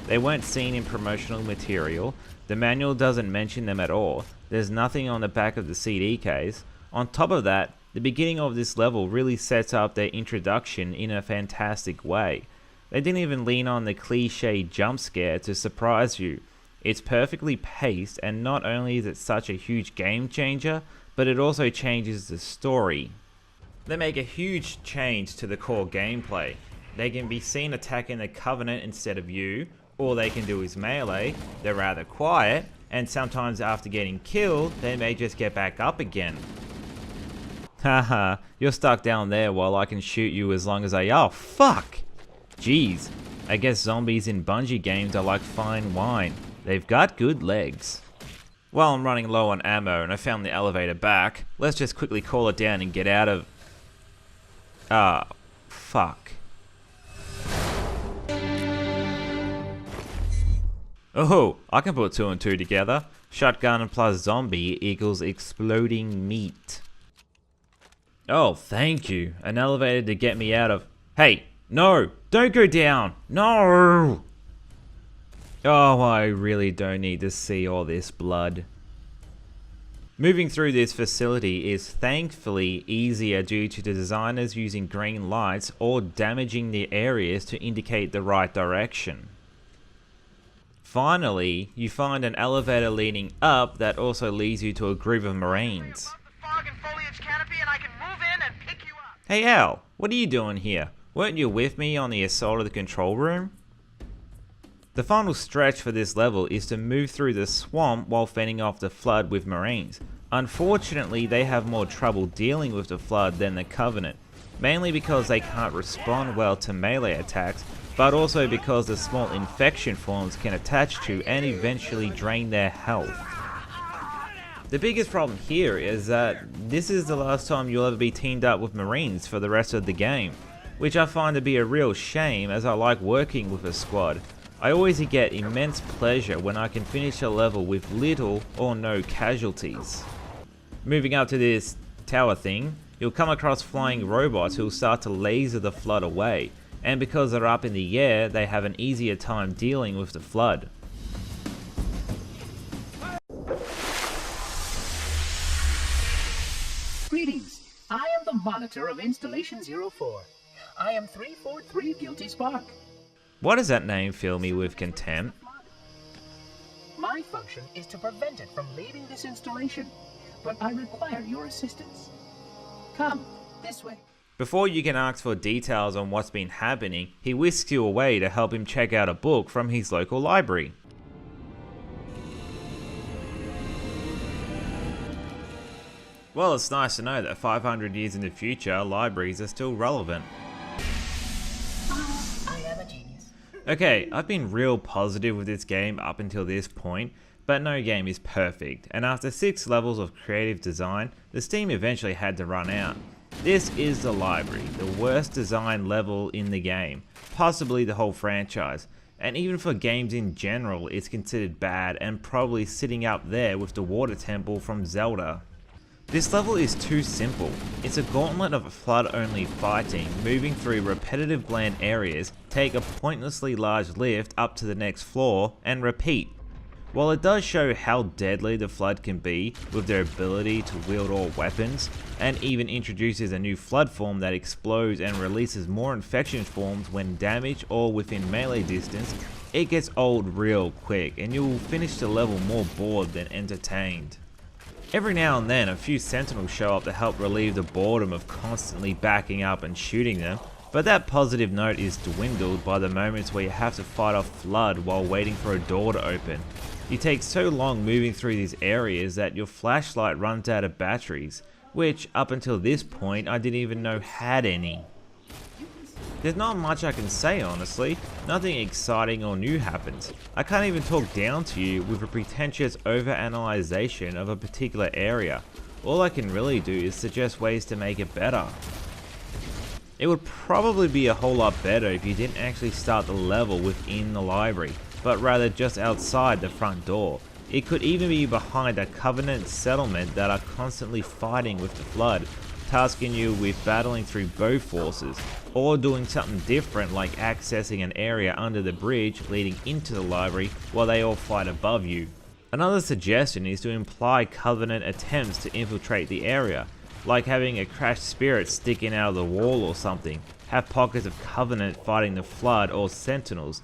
They weren't seen in promotional material, the manual doesn't mention them at all, there's nothing on the back of the CD case. On top of that, the beginning of this level really sets up their introduction in a fantastic way. They didn't even lean on the cliche jump scare to surprise you. It's perfectly paced, and not only is it such a huge game changer, but it also changes the story. They make a huge change to the core gameplay. They can be seen attacking the Covenant instead of you. All they can do is melee, they're rather quiet, and sometimes after getting killed, they may just get back up again. Haha, you're stuck down there while I can shoot you as long as oh fuck! Jeez, I guess zombies in Bungie games are like fine wine. They've got good legs. Well, I'm running low on ammo and I found the elevator back. Let's just quickly call it down and get out of... fuck. Oh, I can put 2 and 2 together. Shotgun plus zombie equals exploding meat. Oh, thank you. An elevator to get me out of... Hey, no! Don't go down! No! Oh, I really don't need to see all this blood. Moving through this facility is thankfully easier due to the designers using green lights or damaging the areas to indicate the right direction. Finally, you find an elevator leading up that also leads you to a group of Marines. Hey Al, what are you doing here? Weren't you with me on the assault of the control room? The final stretch for this level is to move through the swamp while fending off the Flood with Marines. Unfortunately, they have more trouble dealing with the Flood than the Covenant, mainly because they can't respond well to melee attacks, but also because the small infection forms can attach to and eventually drain their health. The biggest problem here is that this is the last time you'll ever be teamed up with Marines for the rest of the game, which I find to be a real shame as I like working with a squad. I always get immense pleasure when I can finish a level with little or no casualties. Moving up to this tower thing, you'll come across flying robots who'll start to laser the Flood away, and because they're up in the air, they have an easier time dealing with the Flood. Greetings, I am the monitor of Installation 04. I am 343 Guilty Spark. Why does that name fill me with contempt? My function is to prevent it from leaving this installation, but I require your assistance. Come, this way. Before you can ask for details on what's been happening, he whisks you away to help him check out a book from his local library. Well, it's nice to know that 500 years in the future, libraries are still relevant. I am a genius. Okay, I've been real positive with this game up until this point, but no game is perfect, and after 6 levels of creative design, the steam eventually had to run out. This is the library, the worst designed level in the game, possibly the whole franchise, and even for games in general it's considered bad and probably sitting up there with the water temple from Zelda. This level is too simple. It's a gauntlet of Flood only fighting, moving through repetitive bland areas, take a pointlessly large lift up to the next floor, and repeat. While it does show how deadly the Flood can be with their ability to wield all weapons, and even introduces a new Flood form that explodes and releases more infection forms when damaged or within melee distance, it gets old real quick and you'll finish the level more bored than entertained. Every now and then a few sentinels show up to help relieve the boredom of constantly backing up and shooting them, but that positive note is dwindled by the moments where you have to fight off Flood while waiting for a door to open. You take so long moving through these areas that your flashlight runs out of batteries, which up until this point I didn't even know had any. There's not much I can say honestly, nothing exciting or new happens. I can't even talk down to you with a pretentious overanalyzation of a particular area. All I can really do is suggest ways to make it better. It would probably be a whole lot better if you didn't actually start the level within the library, but rather just outside the front door. It could even be behind a Covenant settlement that are constantly fighting with the Flood, tasking you with battling through both forces, or doing something different like accessing an area under the bridge leading into the library while they all fight above you. Another suggestion is to imply Covenant attempts to infiltrate the area, like having a crashed spirit sticking out of the wall or something. Have pockets of Covenant fighting the Flood or Sentinels.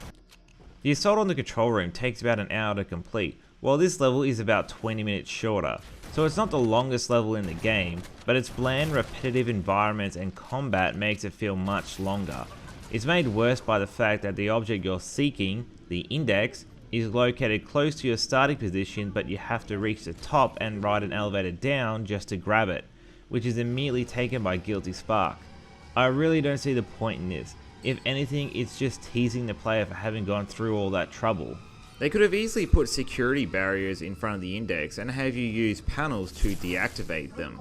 The assault on the control room takes about an hour to complete, while this level is about 20 minutes shorter. So it's not the longest level in the game, but its bland, repetitive environments and combat makes it feel much longer. It's made worse by the fact that the object you're seeking, the index, is located close to your starting position, but you have to reach the top and ride an elevator down just to grab it, which is immediately taken by Guilty Spark. I really don't see the point in this. If anything, it's just teasing the player for having gone through all that trouble. They could have easily put security barriers in front of the index and have you use panels to deactivate them.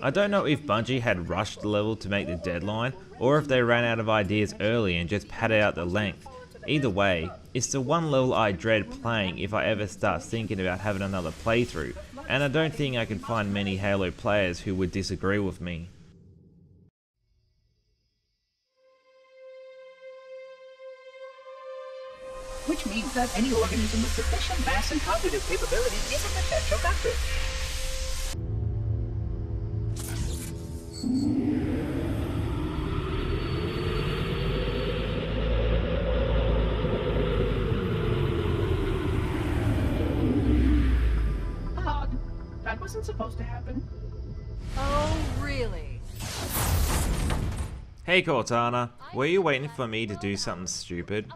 I don't know if Bungie had rushed the level to make the deadline, or if they ran out of ideas early and just padded out the length. Either way, it's the one level I dread playing if I ever start thinking about having another playthrough, and I don't think I can find many Halo players who would disagree with me. Which means that any organism with sufficient mass and cognitive capability is a potential vector. Odd. That wasn't supposed to happen. Oh, really? Hey Cortana, were you waiting for me to do something stupid?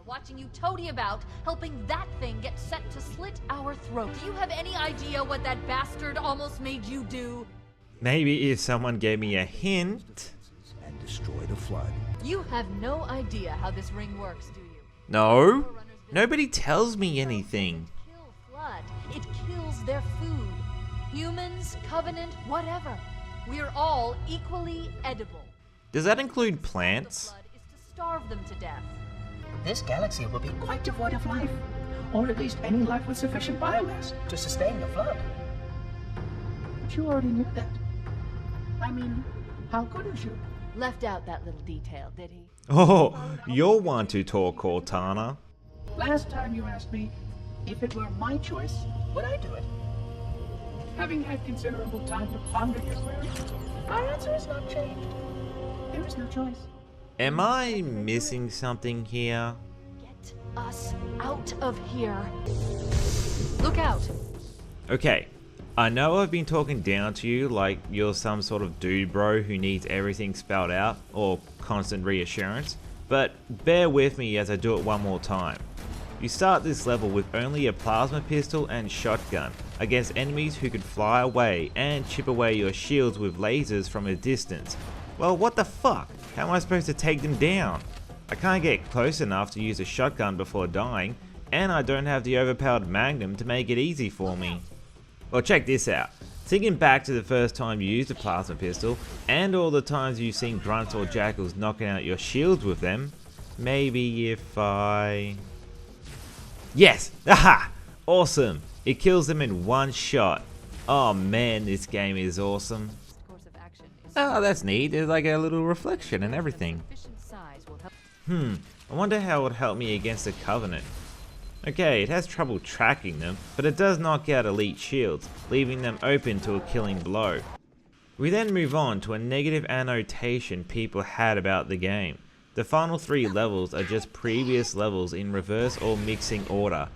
Watching you toady about, helping that thing get set to slit our throat. Do you have any idea what that bastard almost made you do? Maybe if someone gave me a hint. And destroy the Flood. You have no idea how this ring works, do you? No, nobody tells me anything. Kill Flood. It kills their food. Humans, Covenant, whatever. We're all equally edible. Does that include plants? Flood is to starve them to death. This galaxy will be quite devoid of life, or at least any life with sufficient biomass to sustain the Flood. But you already knew that. I mean, how couldn't you? Left out that little detail, did he? Oh, you're one to talk, Cortana. Last time you asked me if it were my choice, would I do it? Having had considerable time to ponder your query, my answer has not changed. There is no choice. Am I missing something here? Get us out of here. Look out. Okay, I know I've been talking down to you like you're some sort of dude bro who needs everything spelled out or constant reassurance, but bear with me as I do it one more time. You start this level with only a plasma pistol and shotgun against enemies who could fly away and chip away your shields with lasers from a distance. Well, what the fuck? How am I supposed to take them down? I can't get close enough to use a shotgun before dying, and I don't have the overpowered Magnum to make it easy for me. Well, check this out. Thinking back to the first time you used a plasma pistol, and all the times you've seen grunts or jackals knocking out your shields with them, maybe if I... Yes! Aha! Awesome! It kills them in one shot. Oh man, this game is awesome. Oh, that's neat. There's like a little reflection and everything. I wonder how it would help me against the Covenant. Okay, it has trouble tracking them, but it does knock out elite shields, leaving them open to a killing blow. We then move on to a negative annotation people had about the game. The final 3 levels are just previous levels in reverse or mixing order.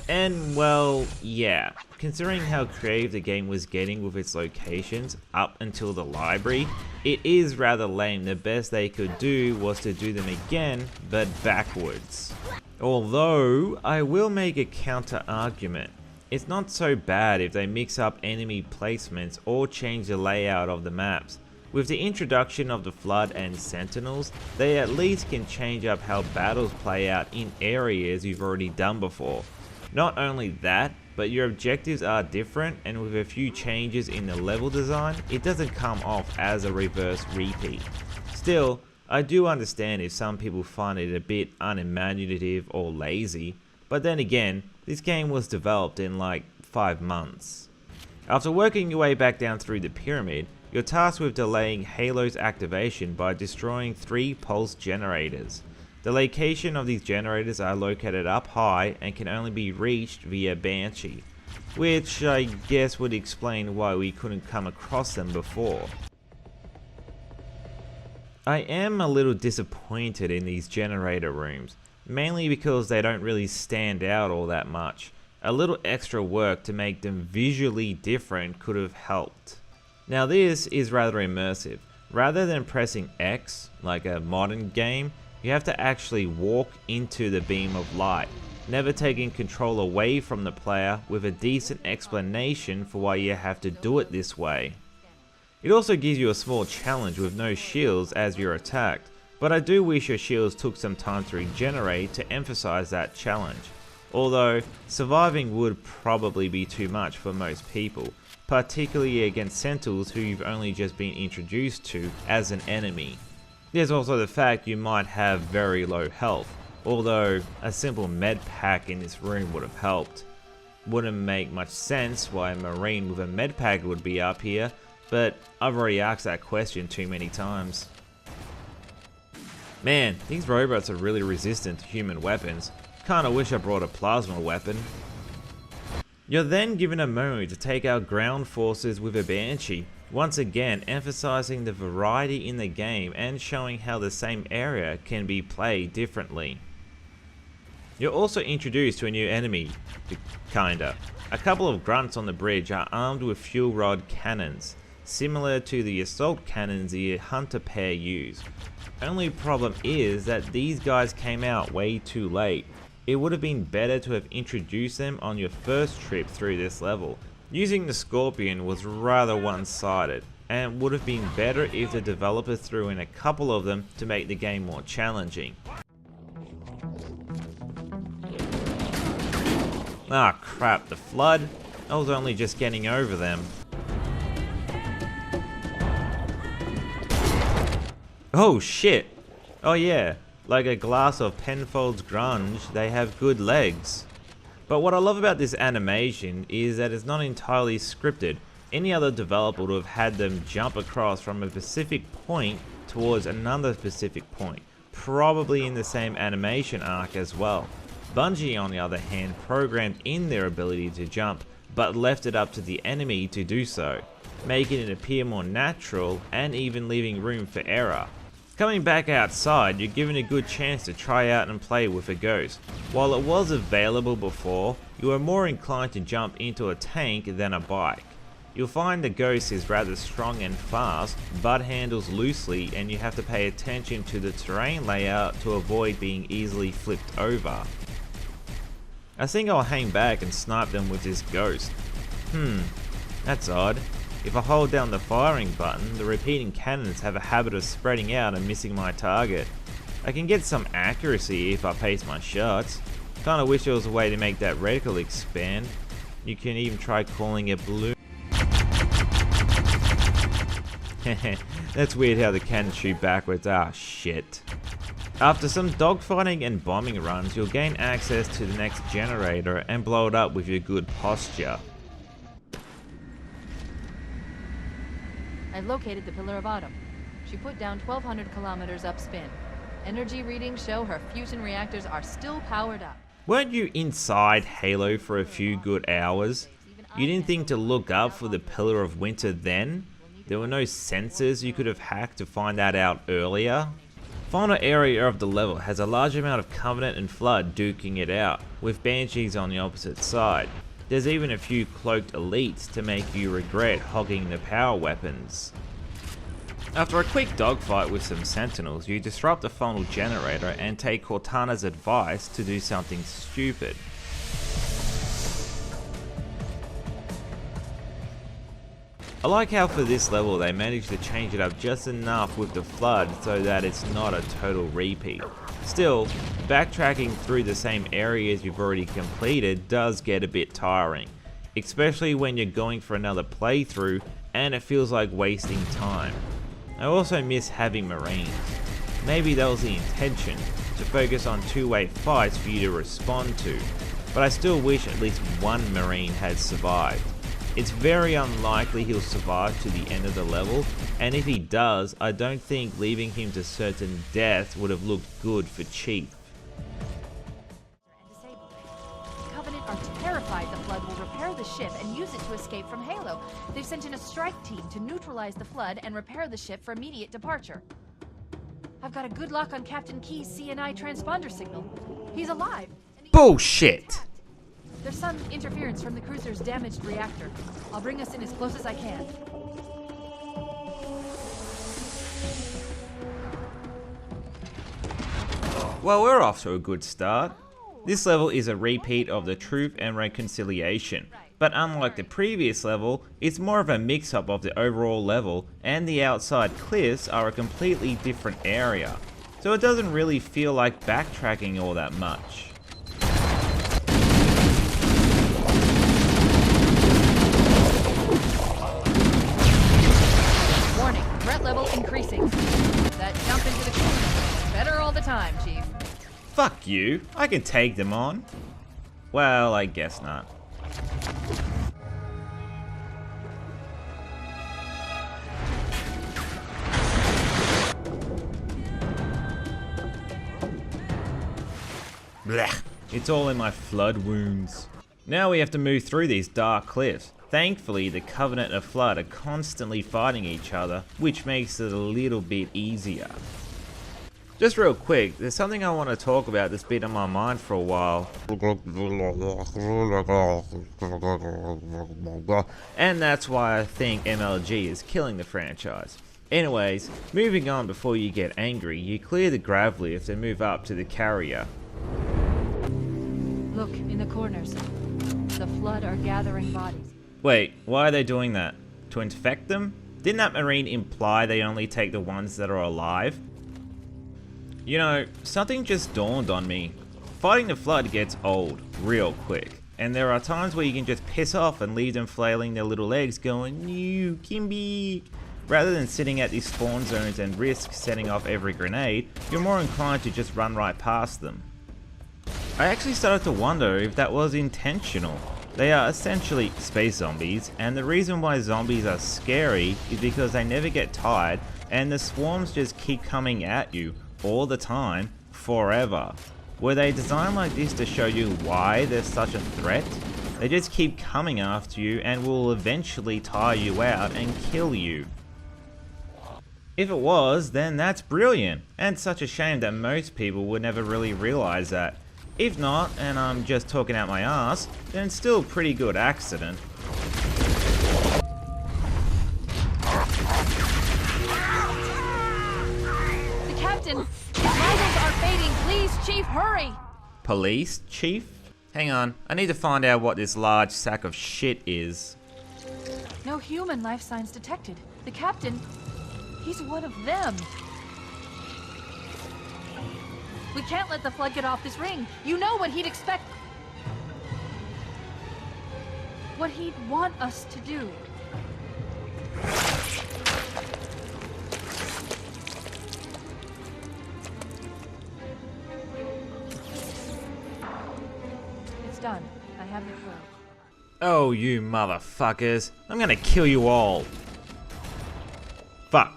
And well, yeah, considering how creative the game was getting with its locations up until the library, it is rather lame. The best they could do was to do them again, but backwards. Although, I will make a counter argument. It's not so bad if they mix up enemy placements or change the layout of the maps. With the introduction of the Flood and Sentinels, they at least can change up how battles play out in areas you've already done before. Not only that, but your objectives are different, and with a few changes in the level design, it doesn't come off as a reverse repeat. Still, I do understand if some people find it a bit unimaginative or lazy, but then again, this game was developed in like 5 months. After working your way back down through the pyramid, you're tasked with delaying Halo's activation by destroying 3 pulse generators. The location of these generators are located up high and can only be reached via Banshee, which I guess would explain why we couldn't come across them before. I am a little disappointed in these generator rooms, mainly because they don't really stand out all that much. A little extra work to make them visually different could have helped. Now this is rather immersive. Rather than pressing X, like a modern game, you have to actually walk into the beam of light, never taking control away from the player with a decent explanation for why you have to do it this way. It also gives you a small challenge with no shields as you're attacked, but I do wish your shields took some time to regenerate to emphasize that challenge. Although, surviving would probably be too much for most people, particularly against Sentinels who you've only just been introduced to as an enemy. There's also the fact you might have very low health, although a simple med pack in this room would have helped. Wouldn't make much sense why a Marine with a med pack would be up here, but I've already asked that question too many times. Man, these robots are really resistant to human weapons. Kinda wish I brought a plasma weapon. You're then given a moment to take out ground forces with a Banshee, once again emphasizing the variety in the game and showing how the same area can be played differently. You're also introduced to a new enemy, kinda. A couple of grunts on the bridge are armed with fuel rod cannons, similar to the assault cannons the Hunter pair use. Only problem is that these guys came out way too late. It would have been better to have introduced them on your first trip through this level. Using the Scorpion was rather one-sided, and would have been better if the developer threw in a couple of them to make the game more challenging. Ah crap, the Flood? I was only just getting over them. Oh shit! Oh yeah, like a glass of Penfolds Grunge, they have good legs. But what I love about this animation is that it's not entirely scripted. Any other developer would have had them jump across from a specific point towards another specific point, probably in the same animation arc as well. Bungie, on the other hand, programmed in their ability to jump, but left it up to the enemy to do so, making it appear more natural and even leaving room for error. Coming back outside, you're given a good chance to try out and play with a Ghost. While it was available before, you are more inclined to jump into a tank than a bike. You'll find the Ghost is rather strong and fast, but handles loosely, and you have to pay attention to the terrain layout to avoid being easily flipped over. I think I'll hang back and snipe them with this Ghost. That's odd. If I hold down the firing button, the repeating cannons have a habit of spreading out and missing my target. I can get some accuracy if I pace my shots. Kinda wish there was a way to make that reticle expand. You can even try calling it balloon. That's weird how the cannons shoot backwards. Ah, shit. After some dogfighting and bombing runs, you'll gain access to the next generator and blow it up with your good posture. I've located the Pillar of Autumn. She put down 1,200 kilometers upspin. Energy readings show her fusion reactors are still powered up. Weren't you inside Halo for a few good hours? You didn't think to look up for the Pillar of Winter then? There were no sensors you could have hacked to find that out earlier? Final area of the level has a large amount of Covenant and Flood duking it out, with Banshees on the opposite side. There's even a few cloaked elites to make you regret hogging the power weapons. After a quick dogfight with some sentinels, you disrupt the funnel generator and take Cortana's advice to do something stupid. I like how for this level they managed to change it up just enough with the Flood so that it's not a total repeat. Still, backtracking through the same areas you've already completed does get a bit tiring, especially when you're going for another playthrough and it feels like wasting time. I also miss having Marines. Maybe that was the intention, to focus on two-way fights for you to respond to, but I still wish at least one Marine had survived. It's very unlikely he'll survive to the end of the level, and if he does, I don't think leaving him to certain death would have looked good for Chief. Covenant are terrified the Flood will repair the ship and use it to escape from Halo. They've sent in a strike team to neutralize the Flood and repair the ship for immediate departure. I've got a good lock on Captain Keyes' CNI transponder signal. He's alive. Bullshit! There's some interference from the cruiser's damaged reactor. I'll bring us in as close as I can. Well, we're off to a good start. This level is a repeat of the Truth and Reconciliation, but unlike the previous level, it's more of a mix-up of the overall level, and the outside cliffs are a completely different area, so it doesn't really feel like backtracking all that much. Warning, threat level increasing. That jump into the cruiser. Better all the time, Chief. Fuck you, I can take them on. Well, I guess not. Blech, it's all in my Flood wounds. Now we have to move through these dark cliffs. Thankfully, the Covenant and Flood are constantly fighting each other, which makes it a little bit easier. Just real quick, there's something I want to talk about that's been on my mind for a while. And that's why I think MLG is killing the franchise. Anyways, moving on before you get angry, you clear the grav lift and move up to the carrier. Look, in the corners. The Flood are gathering bodies. Wait, why are they doing that? To infect them? Didn't that Marine imply they only take the ones that are alive? You know, something just dawned on me. Fighting the Flood gets old real quick, and there are times where you can just piss off and leave them flailing their little legs going, "You Kimby." Rather than sitting at these spawn zones and risk setting off every grenade, you're more inclined to just run right past them. I actually started to wonder if that was intentional. They are essentially space zombies, and the reason why zombies are scary is because they never get tired and the swarms just keep coming at you all the time, forever. Were they designed like this to show you why they're such a threat? They just keep coming after you and will eventually tire you out and kill you. If it was, then that's brilliant, and such a shame that most people would never really realize that. If not, and I'm just talking out my ass, then it's still a pretty good accident. The captain! His vitals are fading! Please, Chief, hurry! Police, Chief? Hang on, I need to find out what this large sack of shit is. No human life signs detected. The captain, he's one of them. We can't let the Flood get off this ring. You know what he'd expect. What he'd want us to do. It's done. I have the clue. Oh, you motherfuckers. I'm gonna kill you all. Fuck.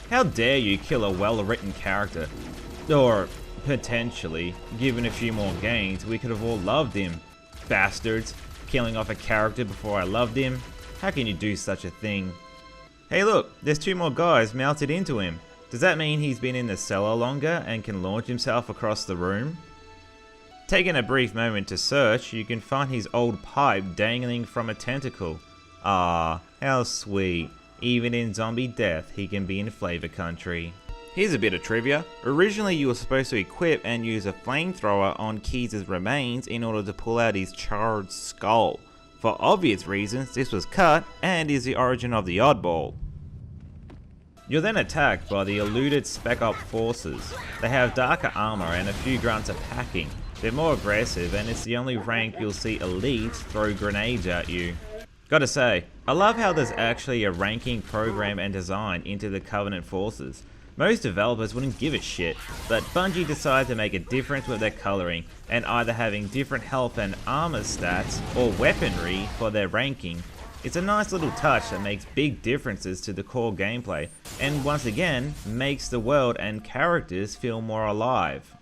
How dare you kill a well-written character? Or, potentially, given a few more games, we could have all loved him. Bastards. Killing off a character before I loved him? How can you do such a thing? Hey look, there's two more guys melted into him. Does that mean he's been in the cellar longer and can launch himself across the room? Taking a brief moment to search, you can find his old pipe dangling from a tentacle. Ah, how sweet. Even in zombie death, he can be in flavor country. Here's a bit of trivia. Originally, you were supposed to equip and use a flamethrower on Keyes' remains in order to pull out his charred skull. For obvious reasons, this was cut and is the origin of the oddball. You're then attacked by the eluded Spec Op forces. They have darker armor and a few grunts of hacking. They're more aggressive and it's the only rank you'll see elites throw grenades at you. Gotta say, I love how there's actually a ranking program and design into the Covenant forces. Most developers wouldn't give a shit, but Bungie decided to make a difference with their coloring and either having different health and armor stats or weaponry for their ranking. It's a nice little touch that makes big differences to the core gameplay and once again makes the world and characters feel more alive.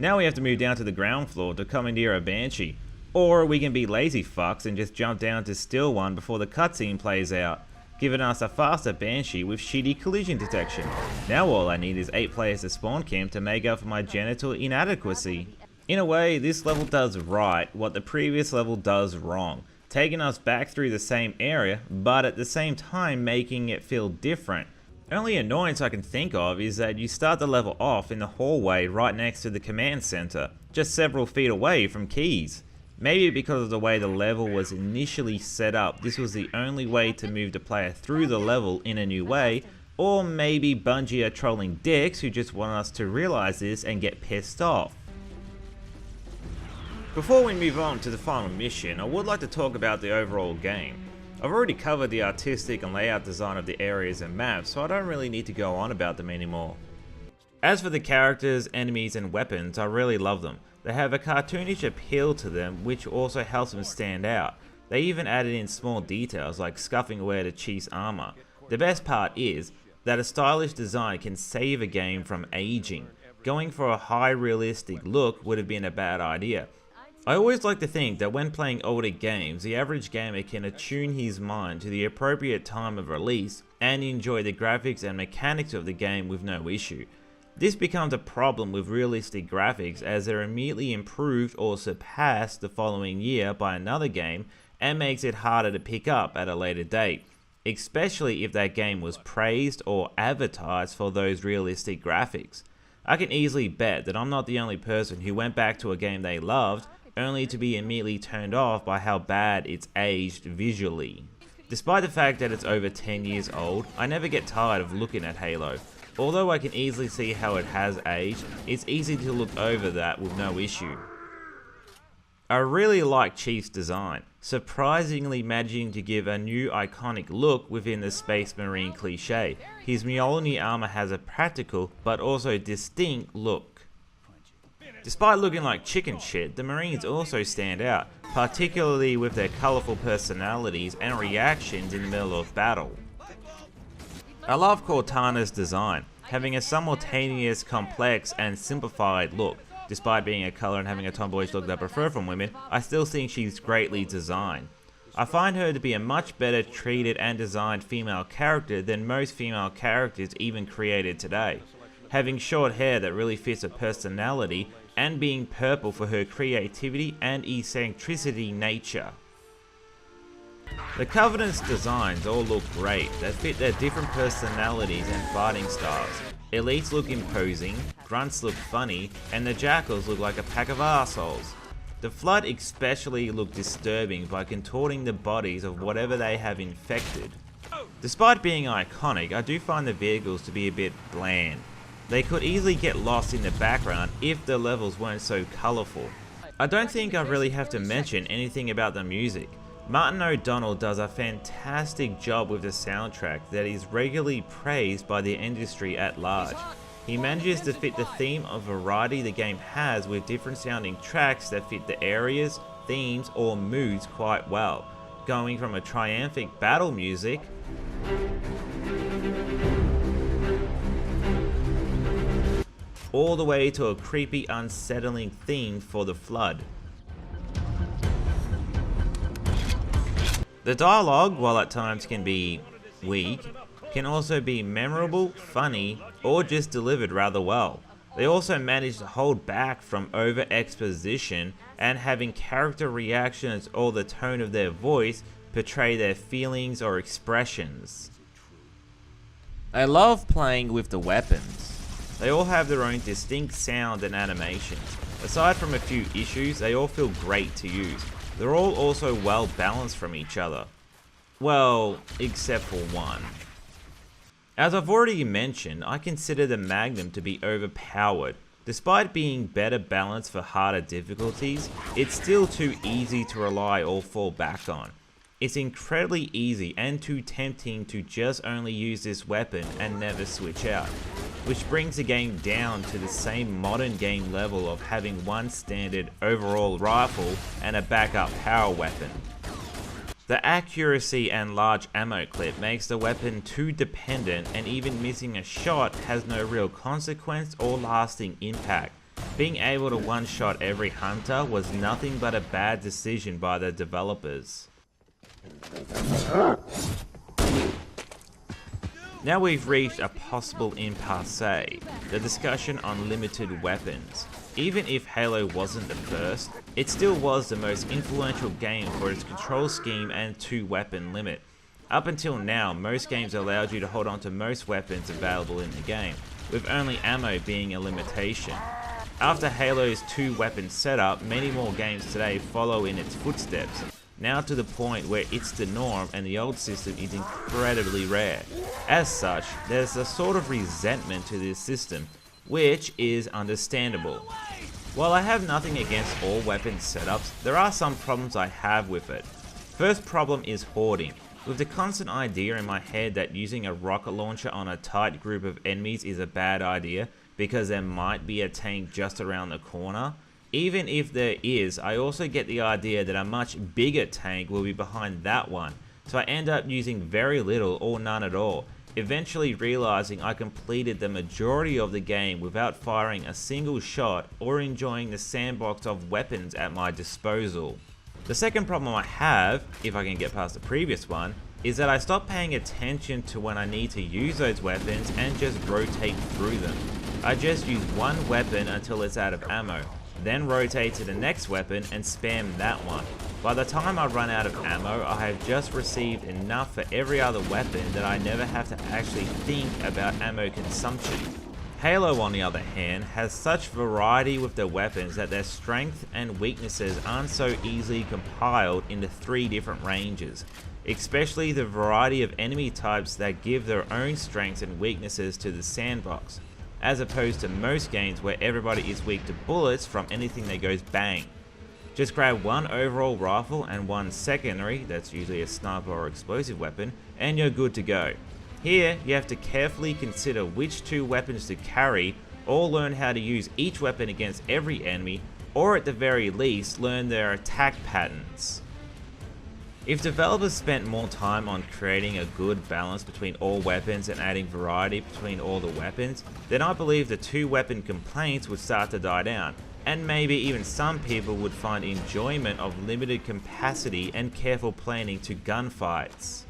Now we have to move down to the ground floor to commandeer a Banshee, or we can be lazy fucks and just jump down to steal one before the cutscene plays out, giving us a faster Banshee with shitty collision detection. Now all I need is 8 players to spawn camp to make up for my genital inadequacy. In a way, this level does right what the previous level does wrong, taking us back through the same area, but at the same time making it feel different. Only annoyance I can think of is that you start the level off in the hallway right next to the command center, just several feet away from Keyes. Maybe because of the way the level was initially set up, this was the only way to move the player through the level in a new way, or maybe Bungie are trolling dicks who just want us to realize this and get pissed off. Before we move on to the final mission, I would like to talk about the overall game. I've already covered the artistic and layout design of the areas and maps, so I don't really need to go on about them anymore. As for the characters, enemies and weapons, I really love them. They have a cartoonish appeal to them which also helps them stand out. They even added in small details like scuffing away at Chief's armor. The best part is that a stylish design can save a game from aging. Going for a high realistic look would have been a bad idea. I always like to think that when playing older games, the average gamer can attune his mind to the appropriate time of release and enjoy the graphics and mechanics of the game with no issue. This becomes a problem with realistic graphics as they're immediately improved or surpassed the following year by another game and makes it harder to pick up at a later date, especially if that game was praised or advertised for those realistic graphics. I can easily bet that I'm not the only person who went back to a game they loved only to be immediately turned off by how bad it's aged visually. Despite the fact that it's over 10 years old, I never get tired of looking at Halo. Although I can easily see how it has aged, it's easy to look over that with no issue. I really like Chief's design, surprisingly managing to give a new iconic look within the Space Marine cliche. His Mjolnir armor has a practical but also distinct look. Despite looking like chicken shit, the Marines also stand out, particularly with their colourful personalities and reactions in the middle of battle. I love Cortana's design, having a simultaneous complex and simplified look. Despite being a colour and having a tomboyish look that I prefer from women, I still think she's greatly designed. I find her to be a much better treated and designed female character than most female characters even created today. Having short hair that really fits her personality and being purple for her creativity and eccentricity nature. The Covenant's designs all look great, that fit their different personalities and fighting styles. Elites look imposing, grunts look funny, and the jackals look like a pack of assholes. The Flood especially look disturbing by contorting the bodies of whatever they have infected. Despite being iconic, I do find the vehicles to be a bit bland. They could easily get lost in the background if the levels weren't so colourful. I don't think I really have to mention anything about the music. Martin O'Donnell does a fantastic job with the soundtrack that is regularly praised by the industry at large. He manages to fit the theme of variety the game has with different sounding tracks that fit the areas, themes or moods quite well, going from a triumphant battle music all the way to a creepy, unsettling theme for the Flood. The dialogue, while at times can be weak, can also be memorable, funny, or just delivered rather well. They also managed to hold back from over-exposition and having character reactions or the tone of their voice portray their feelings or expressions. I love playing with the weapons. They all have their own distinct sound and animations. Aside from a few issues, they all feel great to use. They're all also well balanced from each other. Well, except for one. As I've already mentioned, I consider the Magnum to be overpowered. Despite being better balanced for harder difficulties, it's still too easy to rely or fall back on. It's incredibly easy and too tempting to just only use this weapon and never switch out, which brings the game down to the same modern game level of having one standard overall rifle and a backup power weapon. The accuracy and large ammo clip makes the weapon too dependent, and even missing a shot has no real consequence or lasting impact. Being able to one-shot every hunter was nothing but a bad decision by the developers. Now we've reached a possible impasse, the discussion on limited weapons. Even if Halo wasn't the first, it still was the most influential game for its control scheme and 2-weapon limit. Up until now, most games allowed you to hold on to most weapons available in the game, with only ammo being a limitation. After Halo's 2-weapon setup, many more games today follow in its footsteps, now to the point where it's the norm and the old system is incredibly rare. As such, there's a sort of resentment to this system, which is understandable. While I have nothing against all weapon setups, there are some problems I have with it. First problem is hoarding. With the constant idea in my head that using a rocket launcher on a tight group of enemies is a bad idea because there might be a tank just around the corner. Even if there is, I also get the idea that a much bigger tank will be behind that one, so I end up using very little or none at all, eventually realizing I completed the majority of the game without firing a single shot or enjoying the sandbox of weapons at my disposal. The second problem I have, if I can get past the previous one, is that I stop paying attention to when I need to use those weapons and just rotate through them. I just use one weapon until it's out of ammo, then rotate to the next weapon and spam that one. By the time I run out of ammo, I have just received enough for every other weapon that I never have to actually think about ammo consumption. Halo, on the other hand, has such variety with their weapons that their strengths and weaknesses aren't so easily compiled into 3 different ranges, especially the variety of enemy types that give their own strengths and weaknesses to the sandbox, as opposed to most games where everybody is weak to bullets from anything that goes bang. Just grab one overall rifle and one secondary, that's usually a sniper or explosive weapon, and you're good to go. Here, you have to carefully consider which 2 weapons to carry, or learn how to use each weapon against every enemy, or at the very least, learn their attack patterns. If developers spent more time on creating a good balance between all weapons and adding variety between all the weapons, then I believe the 2-weapon complaints would start to die down, and maybe even some people would find enjoyment of limited capacity and careful planning to gunfights.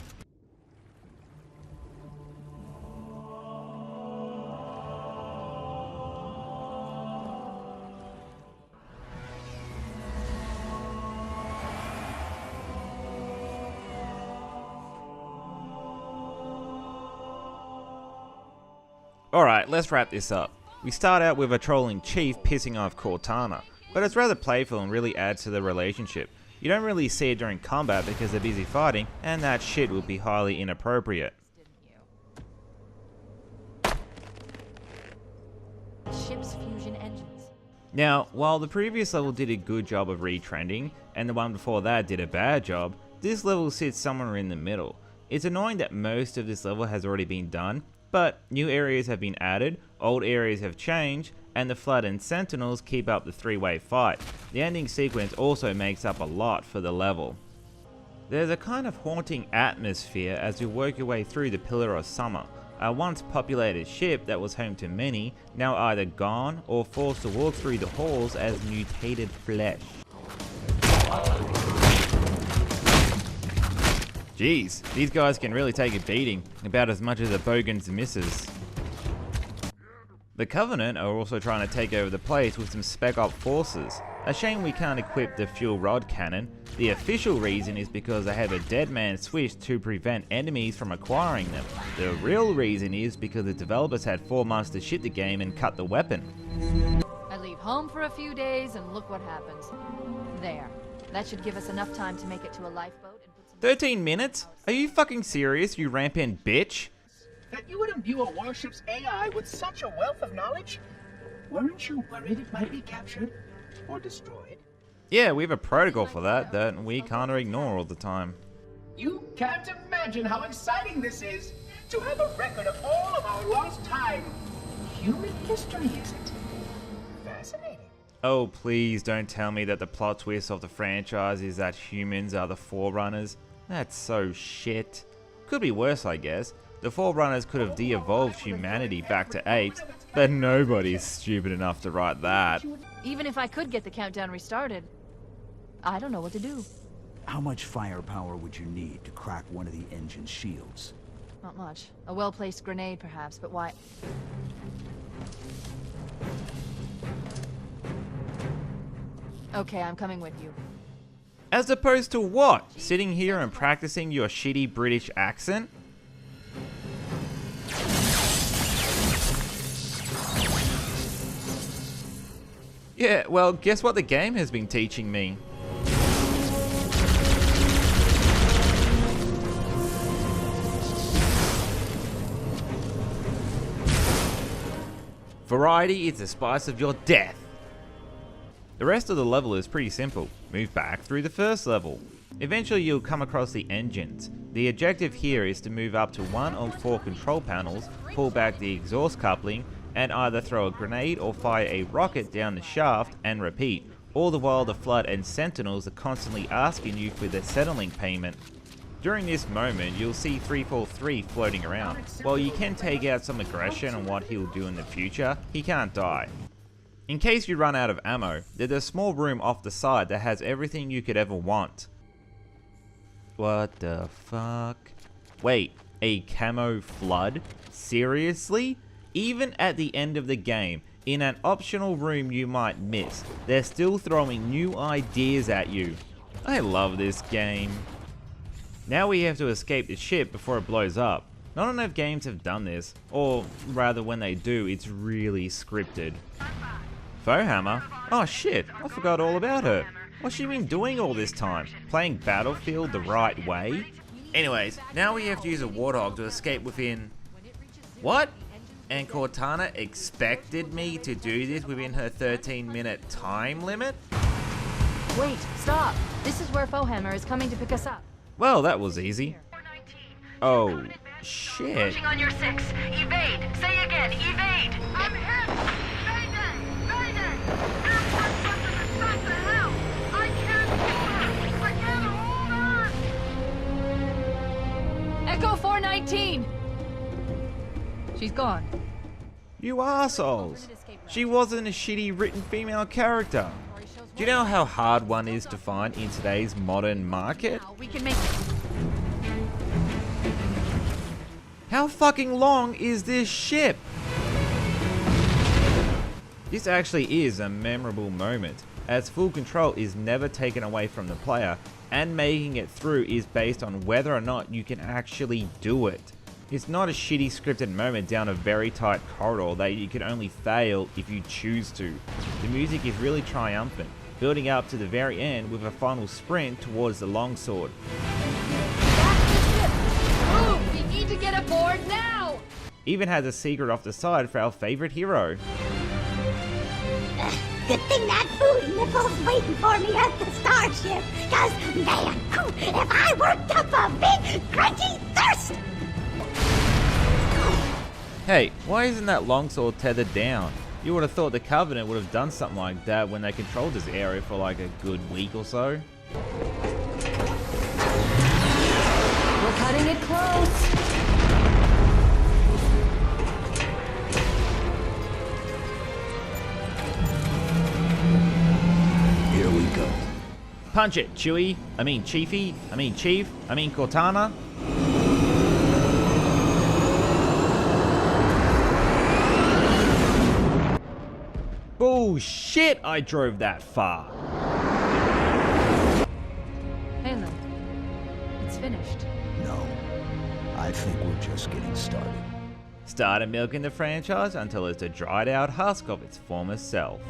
Alright, let's wrap this up. We start out with a trolling chief pissing off Cortana, but it's rather playful and really adds to the relationship. You don't really see it during combat because they're busy fighting, and that shit would be highly inappropriate. Ship's fusion engines. Now, while the previous level did a good job of retrending, and the one before that did a bad job, this level sits somewhere in the middle. It's annoying that most of this level has already been done, but new areas have been added, old areas have changed, and the Flood and Sentinels keep up the 3-way fight. The ending sequence also makes up a lot for the level. There's a kind of haunting atmosphere as you work your way through the Pillar of Summer, a once populated ship that was home to many, now either gone or forced to walk through the halls as mutated flesh. Jeez, these guys can really take a beating, about as much as a Bogan's misses. The Covenant are also trying to take over the place with some Spec Op forces. A shame we can't equip the fuel rod cannon. The official reason is because they have a dead man switch to prevent enemies from acquiring them. The real reason is because the developers had 4 months to ship the game and cut the weapon. I leave home for a few days and look what happens. There. That should give us enough time to make it to a lifeboat and put some... 13 minutes? Are you fucking serious, you rampant bitch? That you would imbue a warship's AI with such a wealth of knowledge? Weren't you worried it might be captured or destroyed? Yeah, we have a protocol for that we can't ignore all the time. You can't imagine how exciting this is, to have a record of all of our lost time. Human history, is it? Fascinating. Oh, please don't tell me that the plot twist of the franchise is that humans are the Forerunners. That's so shit. Could be worse, I guess. The Forerunners could have de-evolved humanity back to apes, but nobody's stupid enough to write that. Even if I could get the countdown restarted, I don't know what to do. How much firepower would you need to crack one of the engine's shields? Not much. A well-placed grenade, perhaps, but why... Okay, I'm coming with you. As opposed to what? Sitting here and practicing your shitty British accent? Yeah, well, guess what the game has been teaching me? Variety is the spice of your death. The rest of the level is pretty simple. Move back through the first level. Eventually you'll come across the engines. The objective here is to move up to 1 of 4 control panels, pull back the exhaust coupling, and either throw a grenade or fire a rocket down the shaft and repeat. All the while the Flood and Sentinels are constantly asking you for their settling payment. During this moment, you'll see 343 floating around. While you can take out some aggression on what he'll do in the future, he can't die. In case you run out of ammo, there's a small room off the side that has everything you could ever want. What the fuck? Wait, a camo Flood? Seriously? Even at the end of the game, in an optional room you might miss, they're still throwing new ideas at you. I love this game. Now we have to escape the ship before it blows up. Not enough games have done this, or rather when they do, it's really scripted. Foehammer? Oh shit, I forgot all about her. What's she been doing all this time? Playing Battlefield the right way? Anyways, now we have to use a Warthog to escape within... What? And Cortana expected me to do this within her 13-minute time limit? Wait, stop! This is where Foehammer is coming to pick us up. Well, that was easy. Oh, shit. Pushing on your 6. Evade! Say again, evade! I'm hit! Mayday! Mayday! Airport system is shot to hell! I can't hold on! I can't hold on! Echo 419! She's gone. You assholes! She wasn't a shitty written female character. Do you know how hard one is to find in today's modern market? We can make it. How fucking long is this ship? This actually is a memorable moment, as full control is never taken away from the player, and making it through is based on whether or not you can actually do it. It's not a shitty scripted moment down a very tight corridor that you can only fail if you choose to. The music is really triumphant, building up to the very end with a final sprint towards the longsword. Move! We need to get aboard now! Even has a secret off the side for our favorite hero. Good thing that food nipple's waiting for me at the starship, cause man, if I worked up a big, crunchy thirst! Hey, why isn't that longsword tethered down? You would have thought the Covenant would have done something like that when they controlled this area for like a good week or so. We're cutting it close. Here we go. Punch it, Chewie. I mean Chiefy. I mean Chief. I mean Cortana. Oh shit, I drove that far. Halo, it's finished. No. I think we're just getting started. Started milking the franchise until it's a dried out husk of its former self.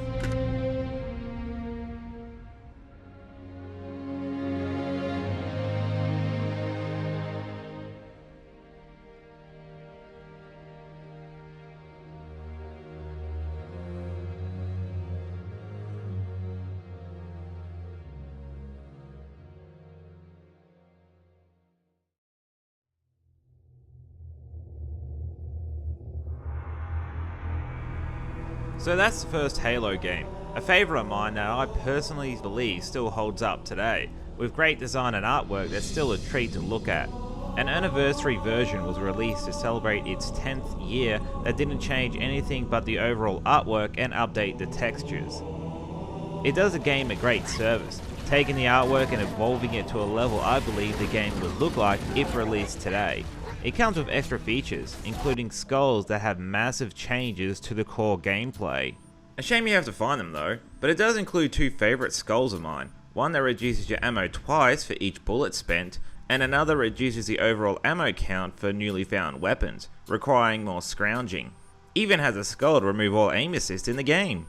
So that's the first Halo game, a favourite of mine that I personally believe still holds up today, with great design and artwork that's still a treat to look at. An anniversary version was released to celebrate its 10th year that didn't change anything but the overall artwork and update the textures. It does the game a great service, taking the artwork and evolving it to a level I believe the game would look like if released today. It comes with extra features, including skulls that have massive changes to the core gameplay. A shame you have to find them though, but it does include two favourite skulls of mine. One that reduces your ammo twice for each bullet spent, and another reduces the overall ammo count for newly found weapons, requiring more scrounging. Even has a skull to remove all aim assist in the game.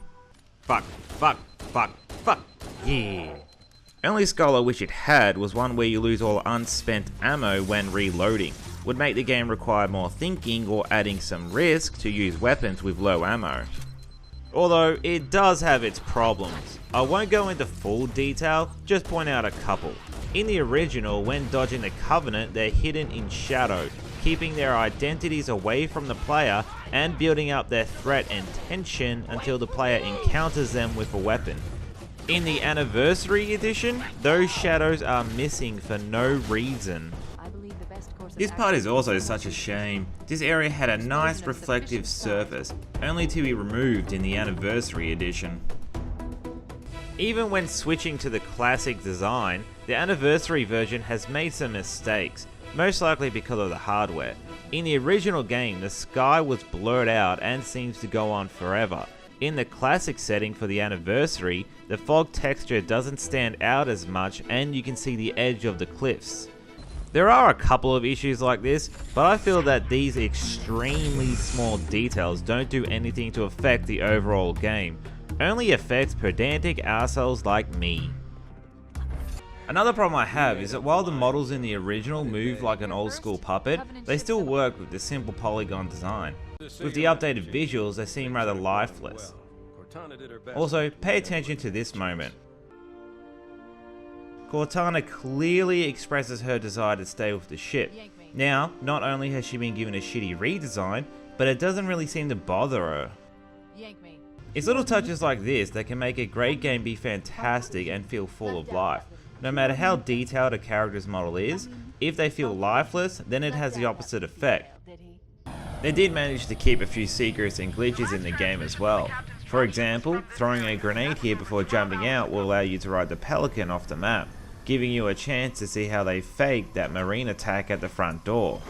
Fuck, fuck, fuck, fuck, yeah. Only skull I wish it had was one where you lose all unspent ammo when reloading. Would make the game require more thinking or adding some risk to use weapons with low ammo. Although it does have its problems. I won't go into full detail, just point out a couple. In the original, when dodging the Covenant, they're hidden in shadow, keeping their identities away from the player and building up their threat and tension until the player encounters them with a weapon. In the Anniversary Edition, those shadows are missing for no reason. This part is also such a shame. This area had a nice reflective surface, only to be removed in the Anniversary Edition. Even when switching to the classic design, the Anniversary version has made some mistakes, most likely because of the hardware. In the original game, the sky was blurred out and seems to go on forever. In the classic setting for the Anniversary, the fog texture doesn't stand out as much and you can see the edge of the cliffs. There are a couple of issues like this, but I feel that these extremely small details don't do anything to affect the overall game, only affects pedantic assholes like me. Another problem I have is that while the models in the original move like an old school puppet, they still work with the simple polygon design. With the updated visuals, they seem rather lifeless. Also, pay attention to this moment. Cortana clearly expresses her desire to stay with the ship. Now, not only has she been given a shitty redesign, but it doesn't really seem to bother her. It's little touches like this that can make a great game be fantastic and feel full of life. No matter how detailed a character's model is, if they feel lifeless, then it has the opposite effect. They did manage to keep a few secrets and glitches in the game as well. For example, throwing a grenade here before jumping out will allow you to ride the Pelican off the map, giving you a chance to see how they faked that Marine attack at the front door.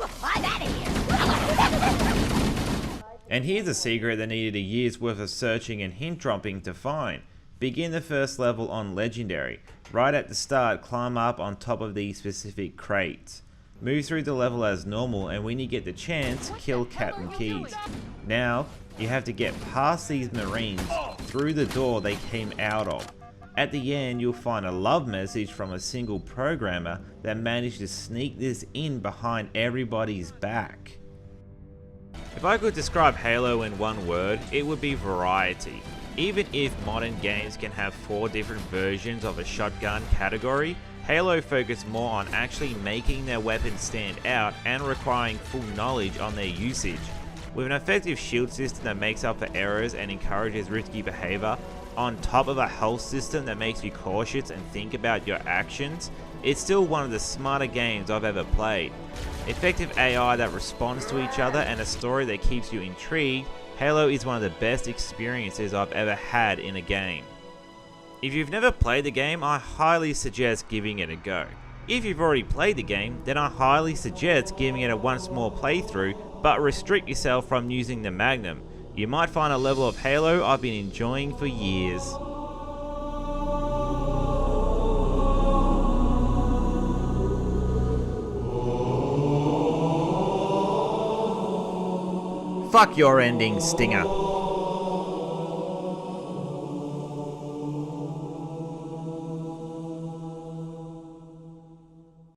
And here's a secret that needed a year's worth of searching and hint dropping to find. Begin the first level on Legendary. Right at the start, climb up on top of these specific crates. Move through the level as normal, and when you get the chance, kill Captain Keyes. Now, you have to get past these Marines through the door they came out of. At the end, you'll find a love message from a single programmer that managed to sneak this in behind everybody's back. If I could describe Halo in one word, it would be variety. Even if modern games can have 4 different versions of a shotgun category, Halo focused more on actually making their weapons stand out and requiring full knowledge on their usage. With an effective shield system that makes up for errors and encourages risky behavior, on top of a health system that makes you cautious and think about your actions, it's still one of the smarter games I've ever played. Effective AI that responds to each other and a story that keeps you intrigued, Halo is one of the best experiences I've ever had in a game. If you've never played the game, I highly suggest giving it a go. If you've already played the game, then I highly suggest giving it a once more playthrough, but restrict yourself from using the Magnum. You might find a level of Halo I've been enjoying for years. Fuck your ending, Stinger.